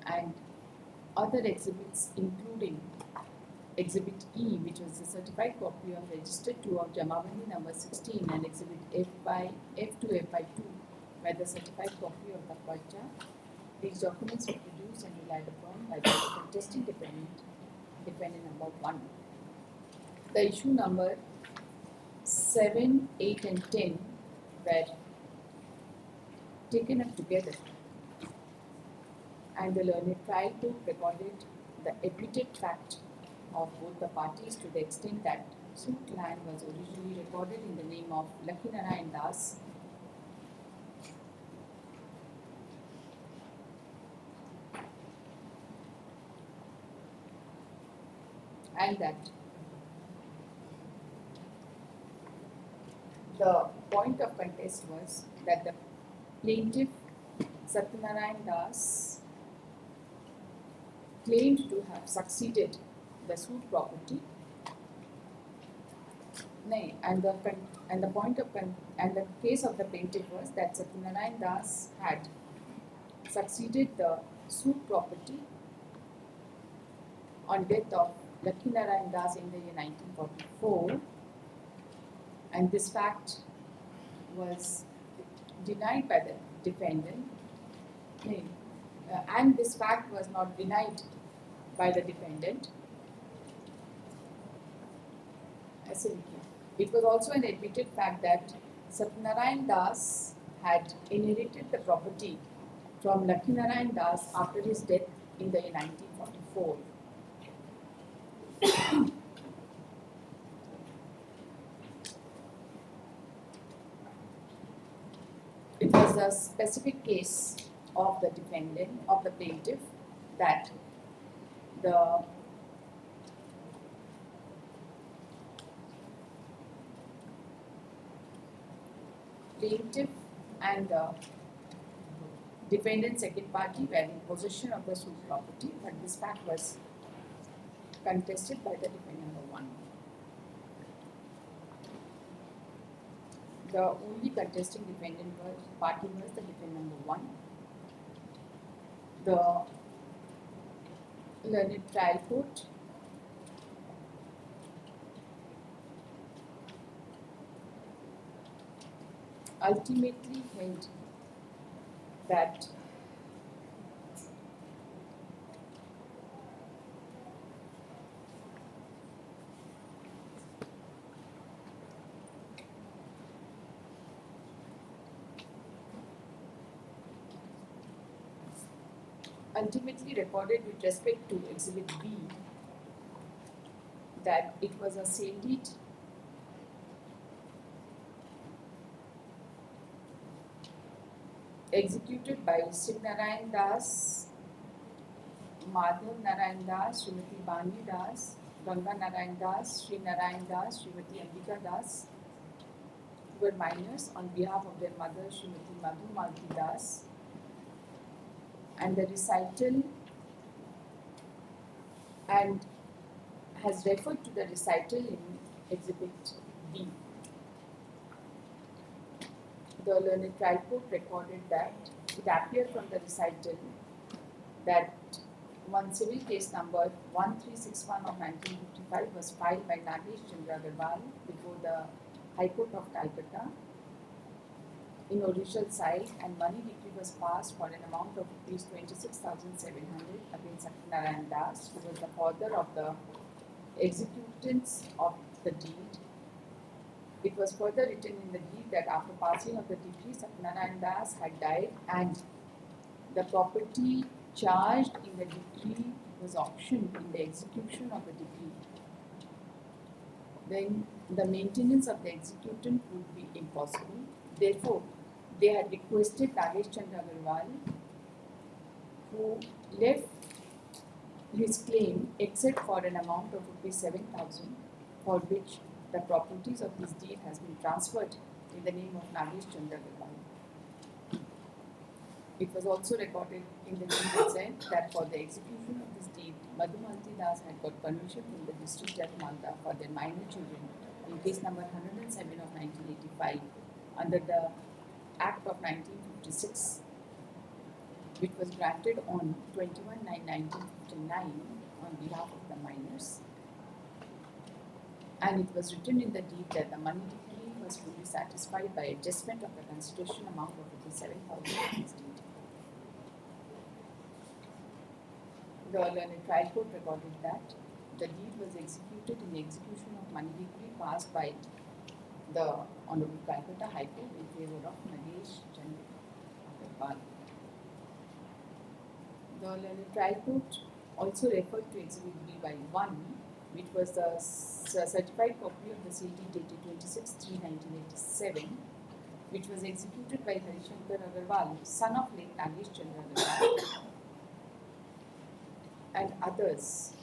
And other exhibits including Exhibit E, which was a certified copy of Register 2 of Jamabandi number 16, and Exhibit F2 were the certified copy of the Pacha. These documents were produced and relied upon by the contesting defendant number 1. The issue number 7, 8 and 10 were taken up together, and the learned trial court recorded the admitted fact of both the parties to the extent that suit land was originally recorded in the name of Lakhinarayan Das, and that the point of contest was that the plaintiff Satyanarayan Das claimed to have succeeded the suit property. And the case of the plaintiff was that Satyanarayan Das had succeeded the suit property on death of Lakhinarayan Das in the year 1944, and this fact was denied by the defendant. And this fact was not denied by the defendant. It was also an admitted fact that Satyanarayan Das had inherited the property from Lakhinarayan Das after his death in the year 1944. It was a specific case of the defendant, of the plaintiff, that the plaintiff and the defendant second party were in possession of the suit property, but this fact was contested by the defendant number 1. The only contesting party was the defendant number 1. The learned trial court ultimately held that recorded with respect to Exhibit B that it was a sale deed executed by Shiv Narayan Das, Madhav Narayan Das, Srimati Bani Das, Ganga Narayan Das, Sri Narayan Das, Srimati Ambika Das, who were minors, on behalf of their mother Srimati Madhu Malti Das, and the recital and has referred to the recital in Exhibit B. The learned trial court recorded that it appeared from the recital that one civil case number 1361 of 1955 was filed by Nagesh Chandra Agarwal before the High Court of Calcutta in original side, and money decree was passed for an amount of Rs 26,700 against Satyanarayan Das, who was the father of the executants of the deed. It was further written in the deed that after passing of the decree, Satyanarayan Das had died, and the property charged in the decree was auctioned in the execution of the decree. Then the maintenance of the executant would be impossible. Therefore, they had requested Nagesh Chandra Agarwal, who left his claim except for an amount of Rs 7,000, for which the properties of his deed has been transferred in the name of Nagesh Chandra Agarwal. It was also recorded in the deed itself that for the execution of this deed, Madhumalti Das had got permission from the district judge Malda for their minor children in case number 107 of 1985 under the Act of 1956, which was granted on 21/9/1959 on behalf of the minors. And it was written in the deed that the money decree was fully satisfied by adjustment of the consideration amount of ₹7,000 of this deed. The learned trial court recorded that the deed was executed in the execution of money decree passed by the Honorable Calcutta High Court in favor of Nagesh Chandra Agarwal. The learned trial court also referred to Exhibit B by 1, which was the certified copy of the CD dated 26/3/1987, which was executed by Harishankar Agarwal, son of late Nagesh Chandra Agarwal, and others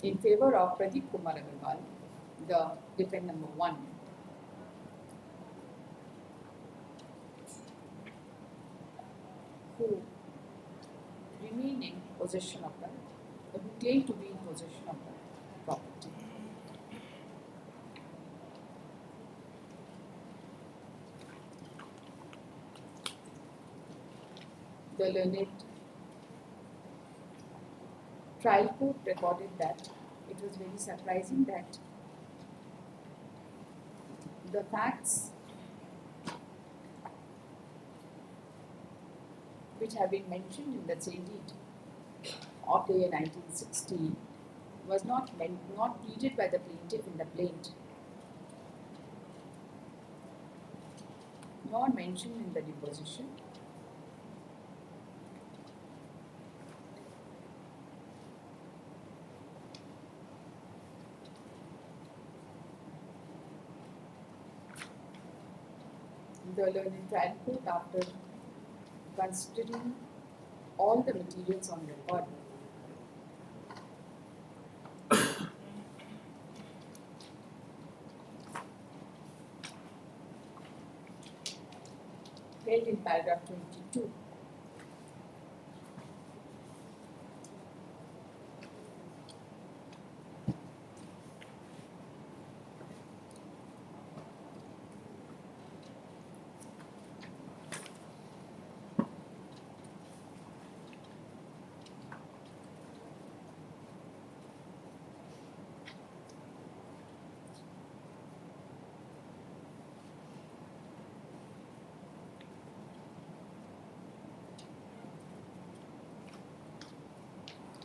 in favor of Pradeep Kumar Agarwal, the defendant number 1. Who remained in possession of who claimed to be in possession of the property. The learned trial court recorded that it was very surprising that the facts which have been mentioned in the sale deed of the year 1960 was not pleaded by the plaintiff in the plaint, nor mentioned in the deposition, the learned trial court, after considering all the materials on record, held in paragraph 22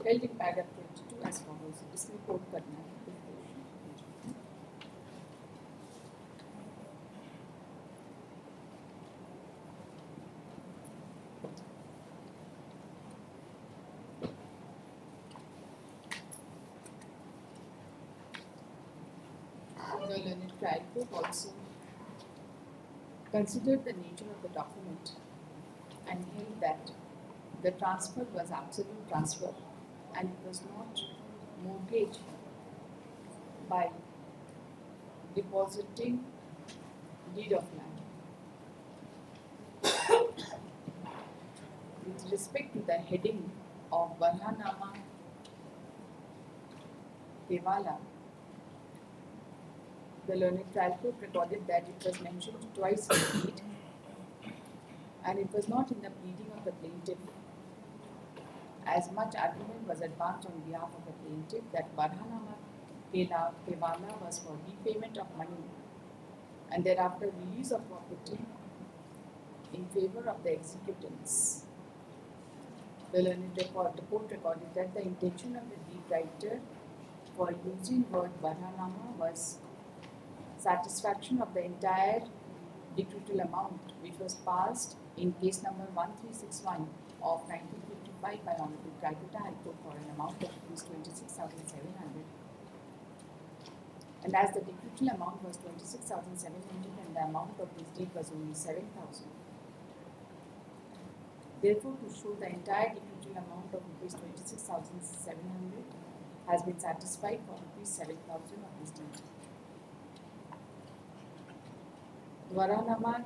held in paragraph 22 as follows. इसमें coat करना है The learned trial court also considered the nature of the document and held that the transfer was absolute transfer and it was not mortgaged by depositing deed of land. With respect to the heading of Barhanama Devala, the learned trial court recorded that it was mentioned twice in the deed and it was not in the pleading of the plaintiff, as much argument was advanced on behalf of the plaintiff that Barhanama Devala was for repayment of money and thereafter release of property in favor of the executants. The learned court recorded that the intention of the deed writer for using word Barhanama was satisfaction of the entire decretal amount which was passed in case number 1361 of 1955 by Honorable Calcutta High Court for an amount of ₹26,700. And as the decretal amount was 26,700 and the amount of this deed was only 7,000, therefore to show the entire decretal amount of ₹26,700 has been satisfied for ₹7,000 of this deed. Varanama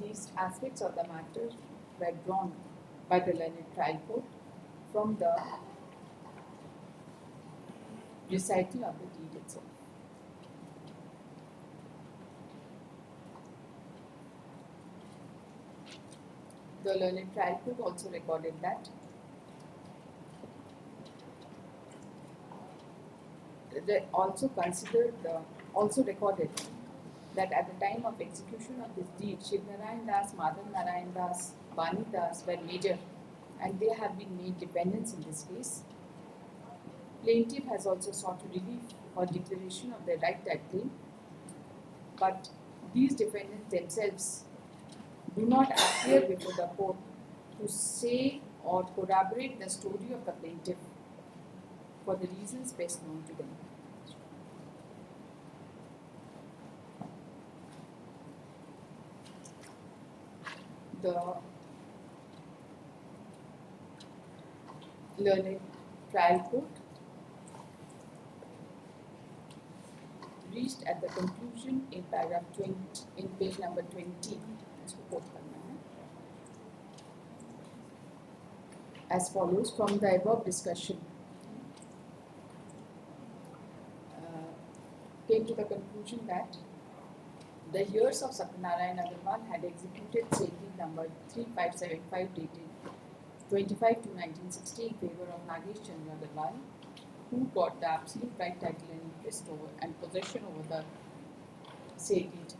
these aspects of the matter were drawn by the learned trial court from the recital of the deed itself. The learned trial court also recorded that they also recorded that at the time of execution of this deed, Shiv Narayan Das, Madhav Narayan Das, Bani Das were major, and they have been made dependents in this case. Plaintiff has also sought relief or declaration of their right at claim, but these defendants themselves do not appear before the court to say or corroborate the story of the plaintiff for the reasons best known to them. The learned trial court reached at the conclusion in paragraph 20, in page number 20. इसको quote करना है. As follows: from the above discussion, came to the conclusion that the heirs of Satyanarayan Agarwal had executed sale deed number 3575 dated 25/2/1960 in favor of Nagesh Chandra Agarwal, who got the absolute right title and interest over and possession over the sale deed.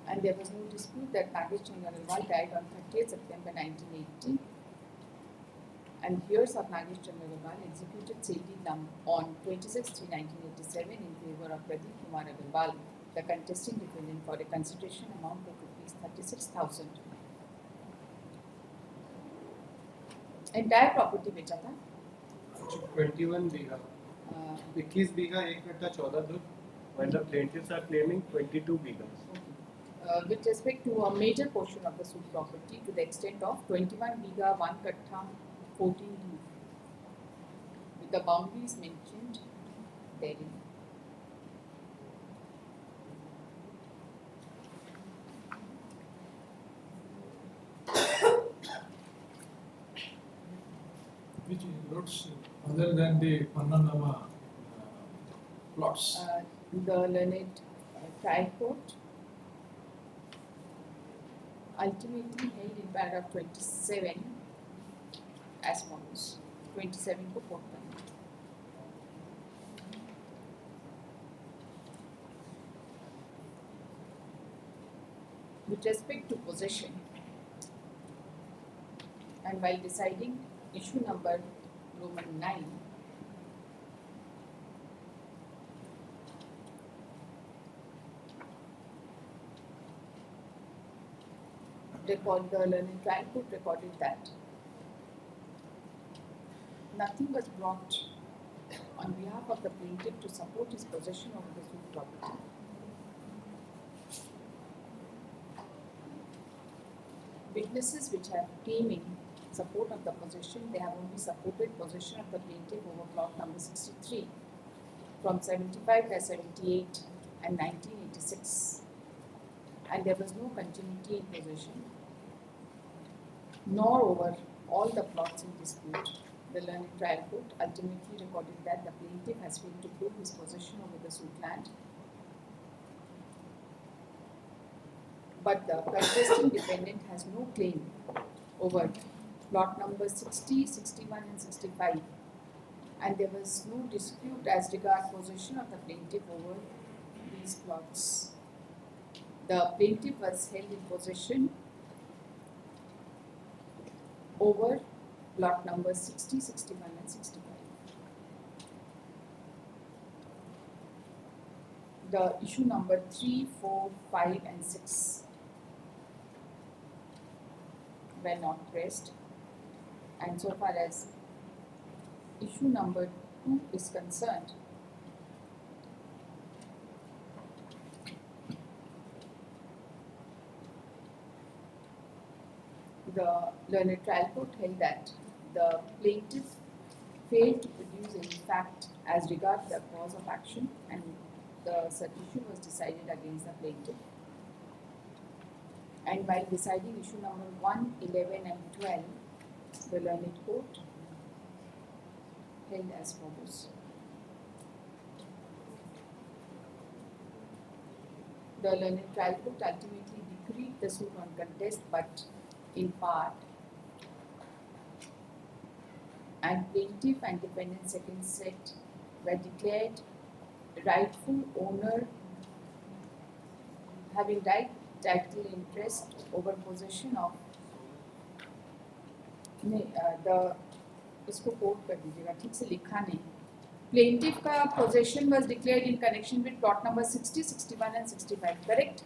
And there was no dispute that Nagesh Chandra Agarwal died on 30th September 1980, and heirs of Nagesh Chandra Agarwal executed sale deed on 26/3/1987 in favor of Pradeep Kumar Agarwal, the contesting defendant, for a consideration amount of ₹36,000. Entire property बेचा था 21 बीघा, 21 बीघा 1 कट्टा 14 दुख, while the plaintiffs are claiming 22 bigha. With respect to a major portion of the suit property to the extent of 21 biga 1 kattha 14 duk, with the boundaries mentioned therein. Which includes other than the Pannanama plots. The learned trial court ultimately held in paragraph 27 as follows. 27 को quote करना. With respect to possession, and while deciding issue number Roman 9, the learned trial court recorded that nothing was brought on behalf of the plaintiff to support his possession of the suit property. Witnesses which have came in support of the possession, they have only supported possession of the plaintiff over plot number 63 from 75/78 and 1986, and there was no continuity in possession, nor over all the plots in dispute. The learned trial court ultimately recorded that the plaintiff has failed to prove his possession over the suit land, but the contesting defendant has no claim over plot number 60, 61 and 65, and there was no dispute as regards possession of the plaintiff over these plots. The plaintiff was held in possession over plot number 60, 61 and 65. The issue number 3, 4, 5 and 6 were not pressed, and so far as issue number 2 is concerned, the learned trial court held that the plaintiff failed to produce any fact as regards the cause of action, and the submission was decided against the plaintiff. And while deciding issue number 1, 11 and 12, the learned court held as follows. The learned trial court ultimately decreed the suit on contest, but in part, and plaintiff and defendant second set were declared rightful owner, having right title interest over possession of the इसको coat कर दीजिएगा ठीक से लिखा नहीं plaintiff का possession was declared in connection with plot number 60, 61 and 65 correct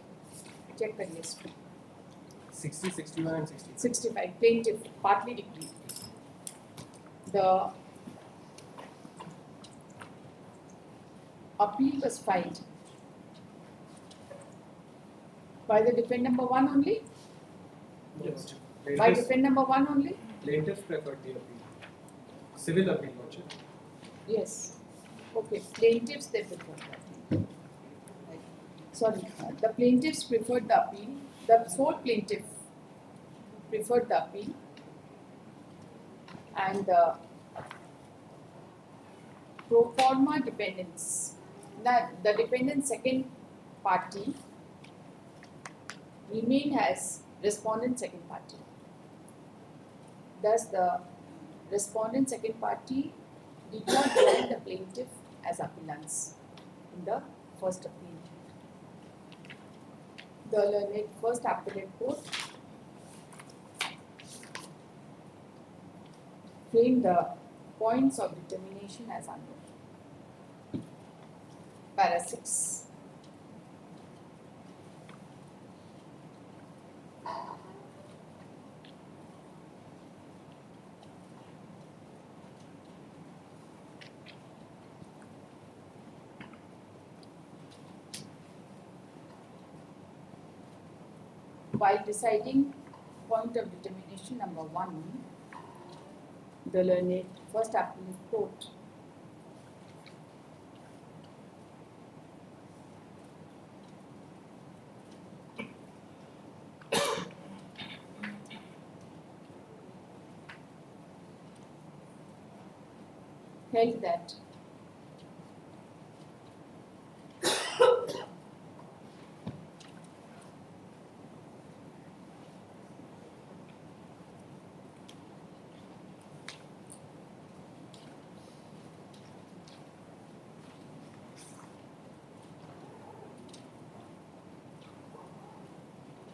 check करिए इसको 60, 61 and 65. 65 plaintiff partly decreed the appeal was filed by the defendant number 1 only Yes. by defendant number 1 only Plaintiff preferred the appeal. Civil appeal, watch it. yes okay plaintiffs they preferred that sorry the plaintiffs preferred the appeal the sole plaintiff preferred the appeal and the pro forma dependents that the defendant second party remain as respondent second party. Thus, the respondent second party did not join the plaintiff as appellants in the first appeal. The learned first appellate court framed the points of determination as under. Para 6. While deciding point of determination number 1, the learned first appellate court held that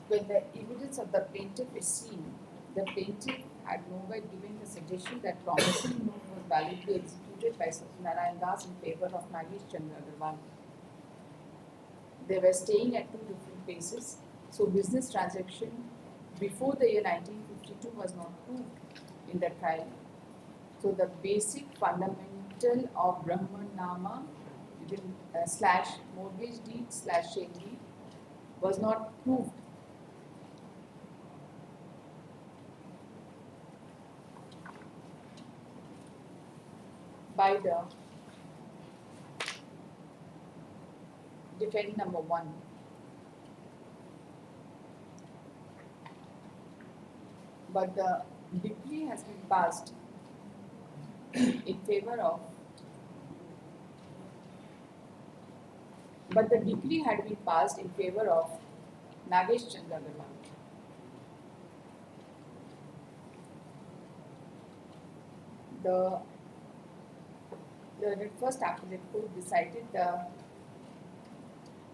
when the evidence of the plaintiff is seen, the plaintiff had nowhere given the suggestion that promissory note was validly executed by Satyanarayan Das in favor of Nagesh Chandra Agarwal. They were staying at two different places, so business transaction before the year 1952 was not proved in the trial. So the basic fundamental of Brahman Nama slash mortgage deed slash share deed was not proved. By the defendant number 1. But the decree has been passed in favor of, but the decree had been passed in favor of Nagesh Chandra Agarwal. The first appellate court decided the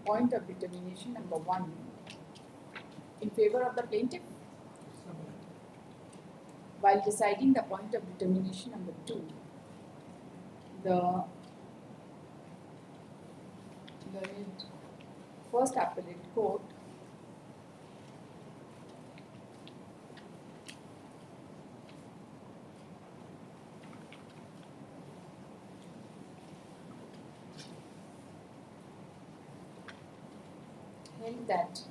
point of determination number 1 in favor of the plaintiff, while deciding the point of determination number 2, the first appellate court held that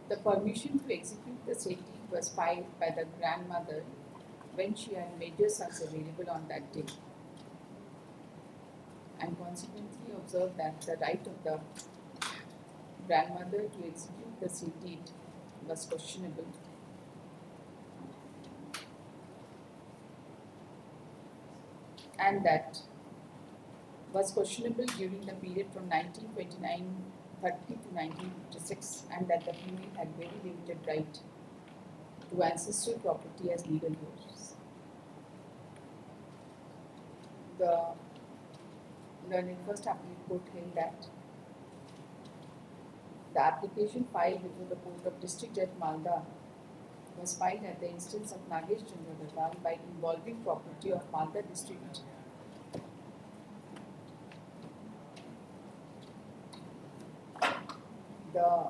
The permission to execute the sale deed was filed by the grandmother when she had major sons available on that day, and consequently observed that the right of the grandmother to execute the sale deed was questionable. And that was questionable during the period from 1929-30 to 1956, and that the female had very limited right to ancestral property as legal heirs. The learned first appellate court held that the application filed before the court of District Judge Malda was filed at the instance of Nagesh Chandra Agarwal by involving property of Malda district. The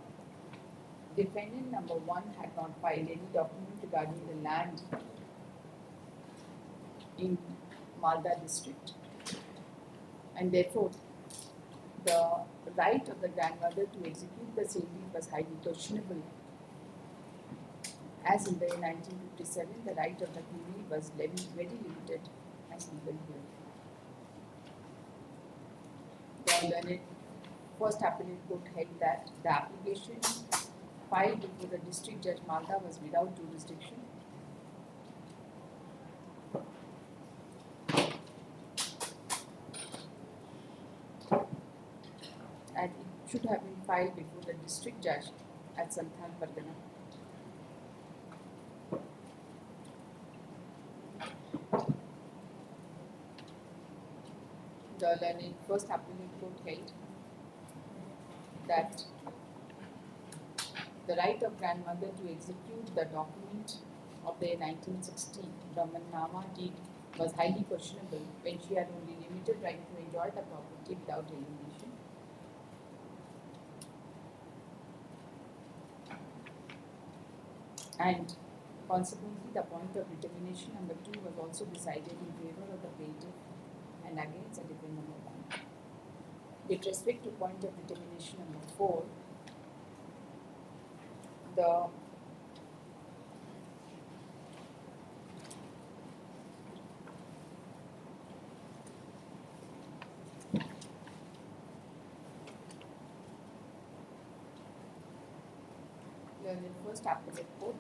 defendant number 1 had not filed any document regarding the land in Malda district, and therefore the right of the grandmother to execute the sale deed was highly questionable, as in the year 1957 the right of the female was very limited as legal heir. The learned first appellate court held that the application filed before the District Judge Malda was without jurisdiction, and it should have been filed before the District Judge at Santhal Pargana. The learned first appellate court held that the right of grandmother to execute the document of the 1960 Brahmannama deed was highly questionable when she had only limited right to enjoy the property without alienation. And consequently, the point of determination number 2 was also decided in favor of the plaintiff and against the defendant number 1. With respect to point of determination number 4, the first appellate court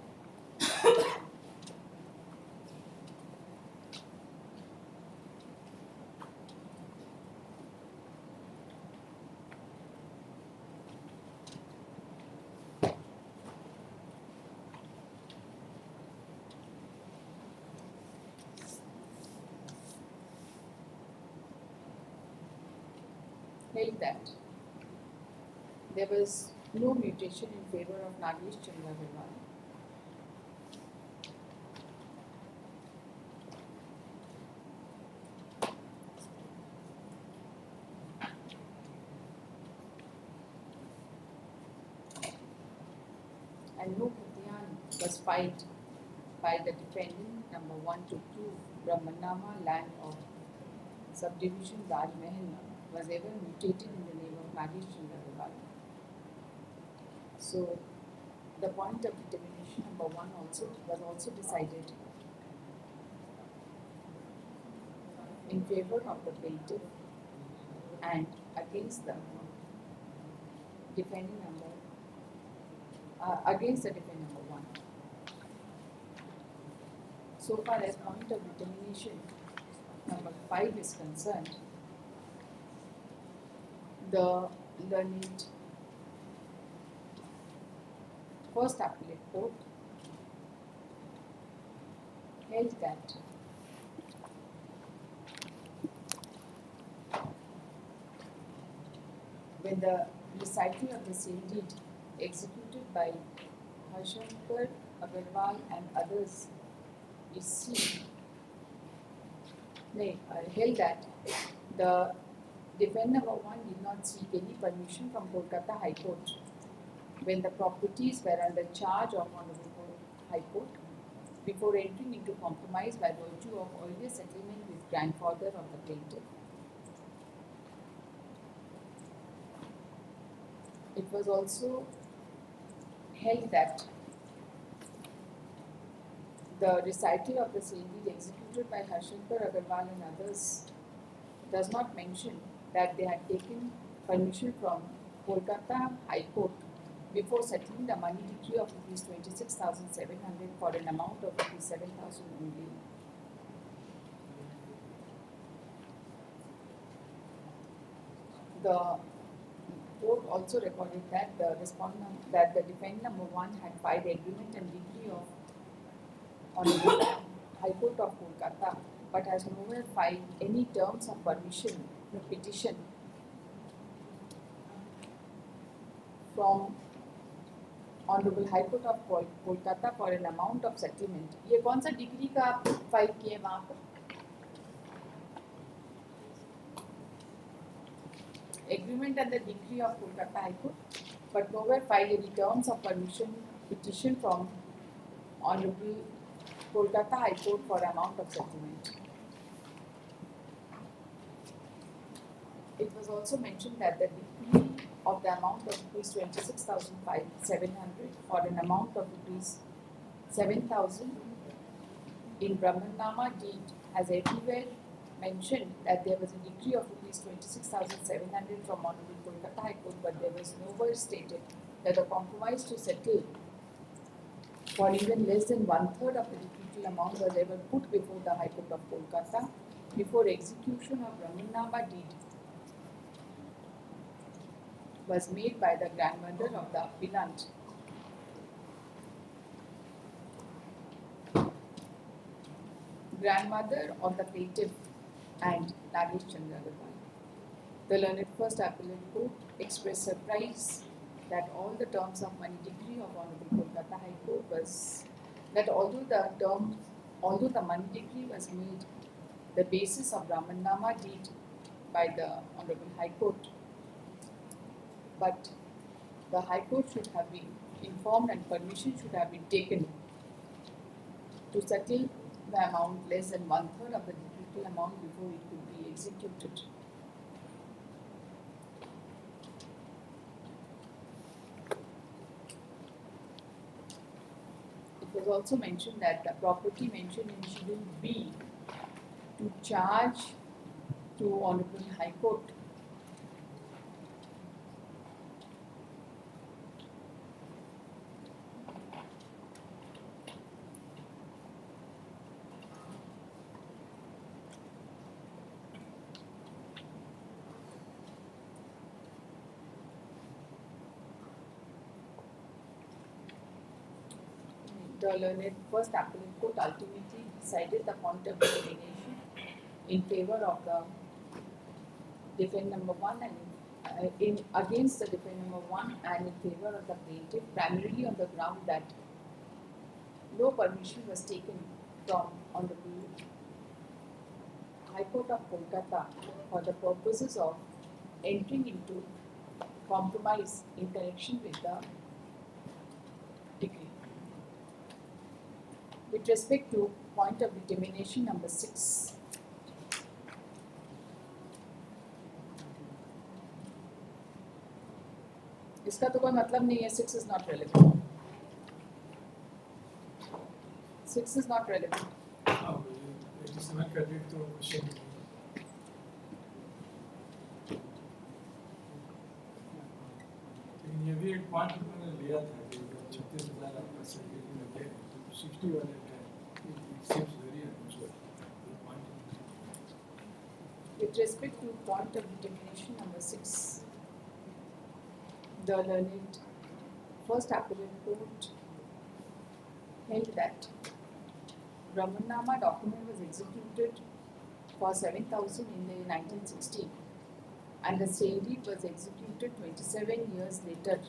held that there was no mutation in favor of Nagesh Chandra Agarwal. And no Khatyan was filed by the defendant number 1 to prove Brahmannama land of subdivision Raj Mahal was ever mutated in the name of Nagesh Chandra Agarwal. So the point of determination number 1 was also decided in favor of the plaintiff and against the defendant number number 1. So far as point of determination number 5 is concerned, the learned first appellate court held that when the recital of the sale deed executed by Harshankar Agarwal and others is seen, held that the defendant number 1 did not seek any permission from Kolkata High Court when the properties were under charge of Honorable High Court before entering into compromise by virtue of earlier settlement with grandfather of the plaintiff. It was also held that the recital of the sale deed executed by Harshankar Agarwal and others does not mention that they had taken permission from Kolkata High Court before settling the money decree of rupees 26,700 for an amount of rupees 7,000 only. The court also recorded that the defendant number one had filed agreement and decree of Honorable High Court of Kolkata, but has nowhere filed any terms of permission petition from Honorable High Court of Kolkata for an amount of settlement. ये कौन सा degree का आप file किए वहाँ पर? Agreement and the decree of Kolkata High Court, but nowhere filed any terms of permission petition from Honorable Kolkata High Court for amount of settlement. It was also mentioned that the decree of the amount of rupees 26,700 for an amount of rupees 7,000 in Brahmannama deed has everywhere mentioned that there was a decree of rupees 26,700 from Honorable Kolkata High Court, but there was nowhere stated that a compromise to settle for even less than 1/3 of the decretal amount was ever put before the High Court of Kolkata before execution of Brahmannama deed was made by the grandmother of the appellant. Grandmother of the plaintiff and Nagesh Chandra Agarwal. The learned first appellate court expressed surprise that all the terms of money decree of Honorable Kolkata High Court was that although the money decree was made the basis of Brahmannama deed by the Honorable High Court, but the High Court should have been informed and permission should have been taken to settle the amount less than 1/3 of the decretal amount before it could be executed. It was also mentioned that the property mentioned in Schedule B to charge to Honorable High Court the learned first appellate court ultimately decided the point of determination in favor of the defendant number one and against the defendant number one and in favor of the plaintiff, primarily on the ground that no permission was taken from Honorable High Court of Kolkata for the purposes of entering into compromise in connection with the decree. With respect to point of determination number 6, इसका तो कोई मतलब नहीं है. 6 is not relevant. 6 is not relevant. हाँ, 87 का date तो question नहीं है. लेकिन ये भी एक पॉइंट मैंने लिया था कि 36,000 आपका सर्टिफिकेट में दे तो 60 वाले का it seems very unusual. With respect to point of determination number 6, the learned first appellate court held that Brahmannama document was executed for 7,000 in the 1960 and the sale deed was executed 27 years later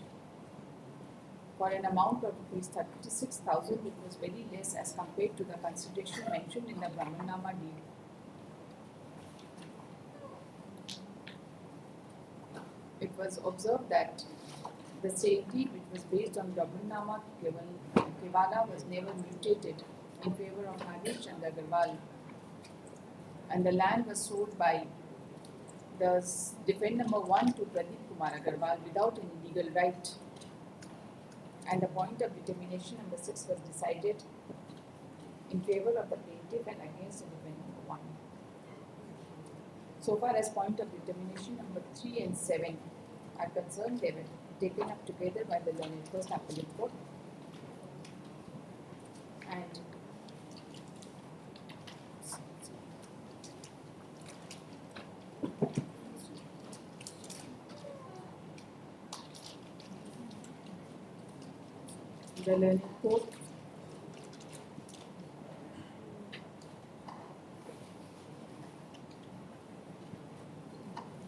for an amount of rupees 36,000, which was very less as compared to the consideration mentioned in the Brahmannama deed. It was observed that the sale deed, which was based on Brahmannama Kevala, was never mutated in favor of Nagesh Chandra Agarwal, and the land was sold by the defendant number 1 to Pradeep Kumar Agarwal without any legal right. and the point of determination number 6 was decided in favor of the plaintiff and against the defendant number 1. So far as point of determination number 3 and 7 are concerned, they were taken up together by the learned first appellate court, and the learned court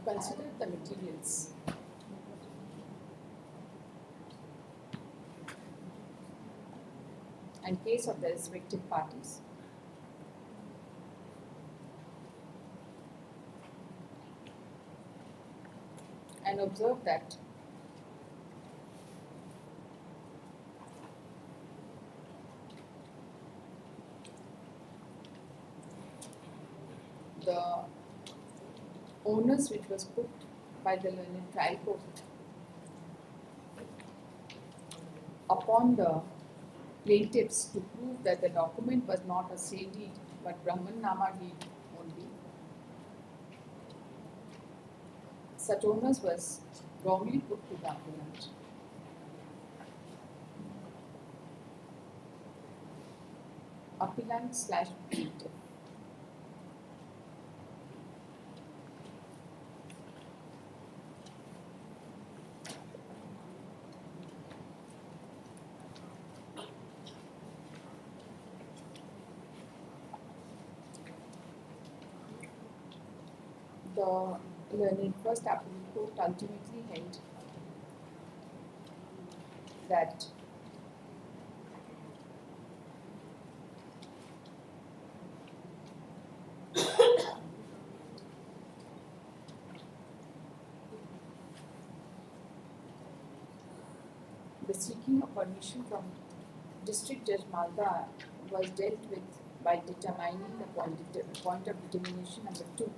considered the materials and case of the respective parties and observed that the onus which was put by the learned trial court upon the plaintiffs to prove that the document was not a sale deed but Brahman Nama deed only. Such onus was wrongly put to the appellant. Appellant slash plaintiff. The learned first appellate court ultimately held that the seeking of permission from District Judge Malda was dealt with by determining the point of determination number 2.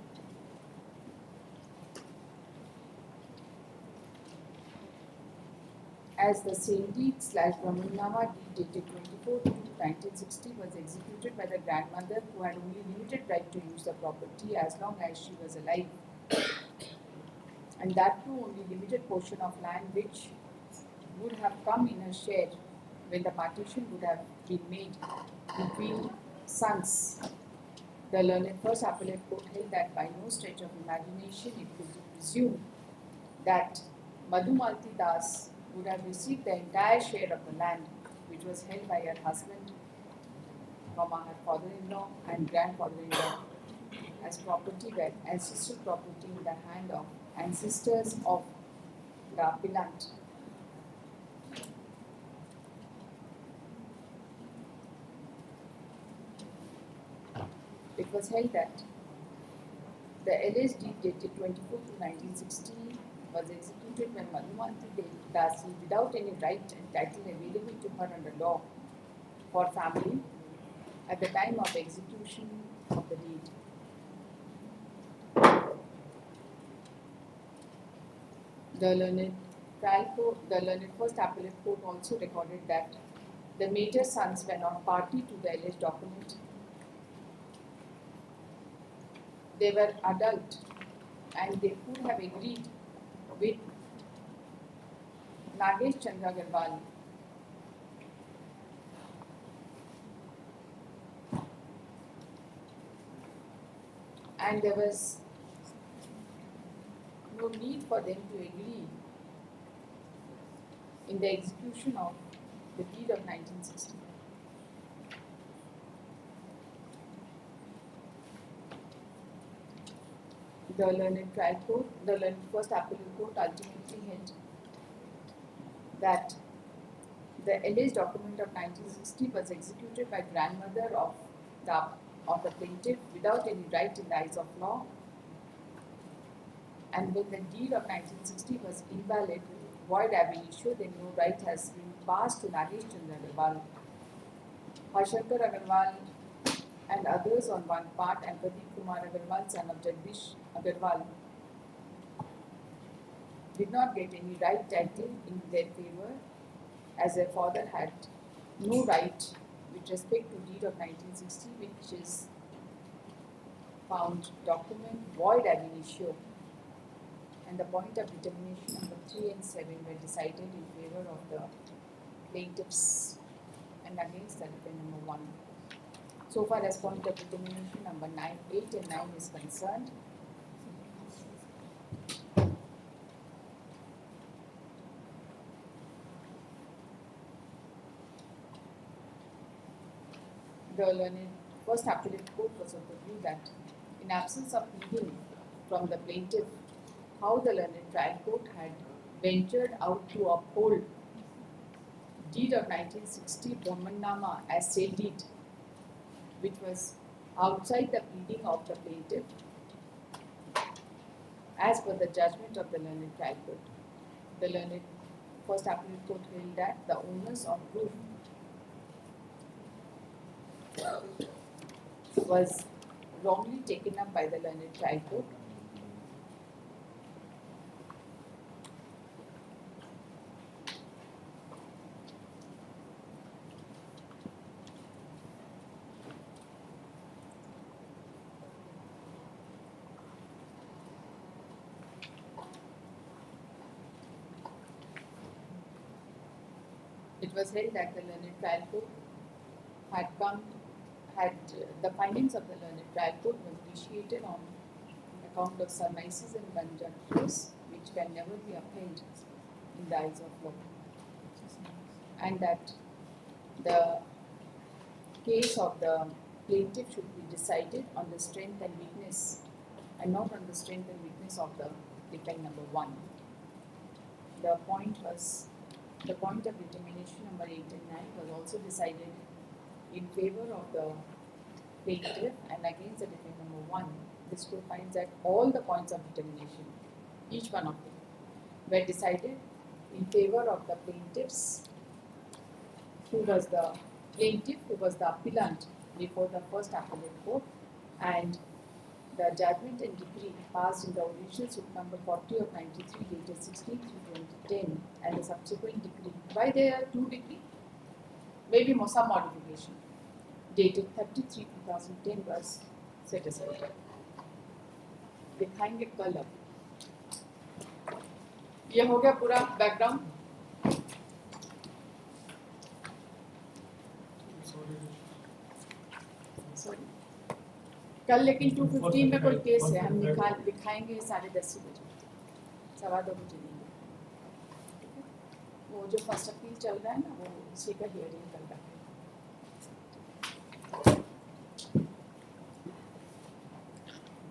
As the sale deed slash Brahmannama deed dated 24/2/1960 was executed by the grandmother who had only limited right to use the property as long as she was alive, and that too only limited portion of land which would have come in her share when the partition would have been made between sons. The learned first appellate court held that by no stretch of imagination it could be presumed that Madhumalti Das would have received the entire share of the land which was held by her husband, her father-in-law and grandfather-in-law as property, where ancestral property in the hand of ancestors of the appellant. It was held that the LS deed dated 24/2/1960 was executed when Madhumalti Dasi, without any right and title available to her under law for family at the time of execution of the deed. The learned first appellate court also recorded that the major sons were not party to the alleged document. They were adult and they could have agreed with Nagesh Chandra Agarwal and there was no need for them to agree in the execution of the deed of 1960. The learned first appellate court ultimately held that the alleged document of 1960 was executed by grandmother of the plaintiff without any right in the eyes of law, and when the deed of 1960 was invalid, void ab initio, then no right has been passed to Nagesh Chandra Agarwal, Harshankar Agarwal and others on one part, and Pradeep Kumar Agarwal, son of Jagdish Agarwal, did not get any right title in their favor as their father had no right with respect to deed of 1960, which is found document void ab initio, and the point of determination number 3 and 7 were decided in favor of the plaintiffs and against the defendant number 1. So far as point of determination number 9, 8 and 9 is concerned, the learned first appellate court was of the view that in absence of pleading from the plaintiff, how the learned trial court had ventured out to uphold deed of 1960 Brahmannama as said deed, which was outside the pleading of the plaintiff, as per the judgment of the learned trial court. The learned first appellate court held that the onus of proof was wrongly taken up by the learned trial court. It was held that the learned trial court the findings of the learned trial court were vitiated on account of surmises and conjectures which can never be upheld in the eyes of law, and that the case of the plaintiff should be decided on the strength and weakness and not on the strength and weakness of the defendant number 1. The point of determination number 8 and 9 was also decided in favor of the plaintiff and against the defendant number 1. This court finds that all the points of determination, each one of them, were decided in favor of the plaintiffs, who was the appellant before the first appellate court, and the judgment and decree passed in the original suit number 40 of 93 dated 16/3/2010 and the subsequent decree. Why there are 2 decrees? Maybe some modification. Dated 33/2010 was set aside. दिखाएंगे कल अब. ये हो गया पूरा background. कल लेकिन 2:15 में कोई केस है, हम दिखाएंगे 10:30 बजे, 2:15 बजे नहीं. वो जो फर्स्ट अपील चल रहा है ना, वो उसी का हियरिंग कल रखा है.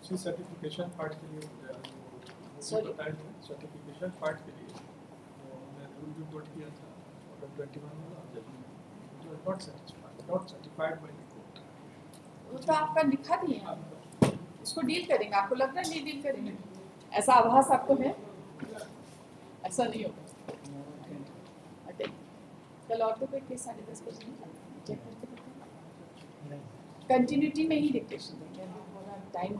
उसी सर्टिफिकेशन पार्ट के लिए सर्टिफिकेशन पार्ट के लिए हमने रूल भी कोट किया था और 21 वाला judgment not certified by the court. वो तो आपका लिखा दिए हैं, इसको डील करेंगे. आपको लग रहा है नहीं डील करेंगे? ऐसा आभास आपको है? ऐसा नहीं होगा. कल और तो कोई केस 10:30 बजे चेक करके कंटिन्यूटी में ही डिक्टेशन देंगे. टाइम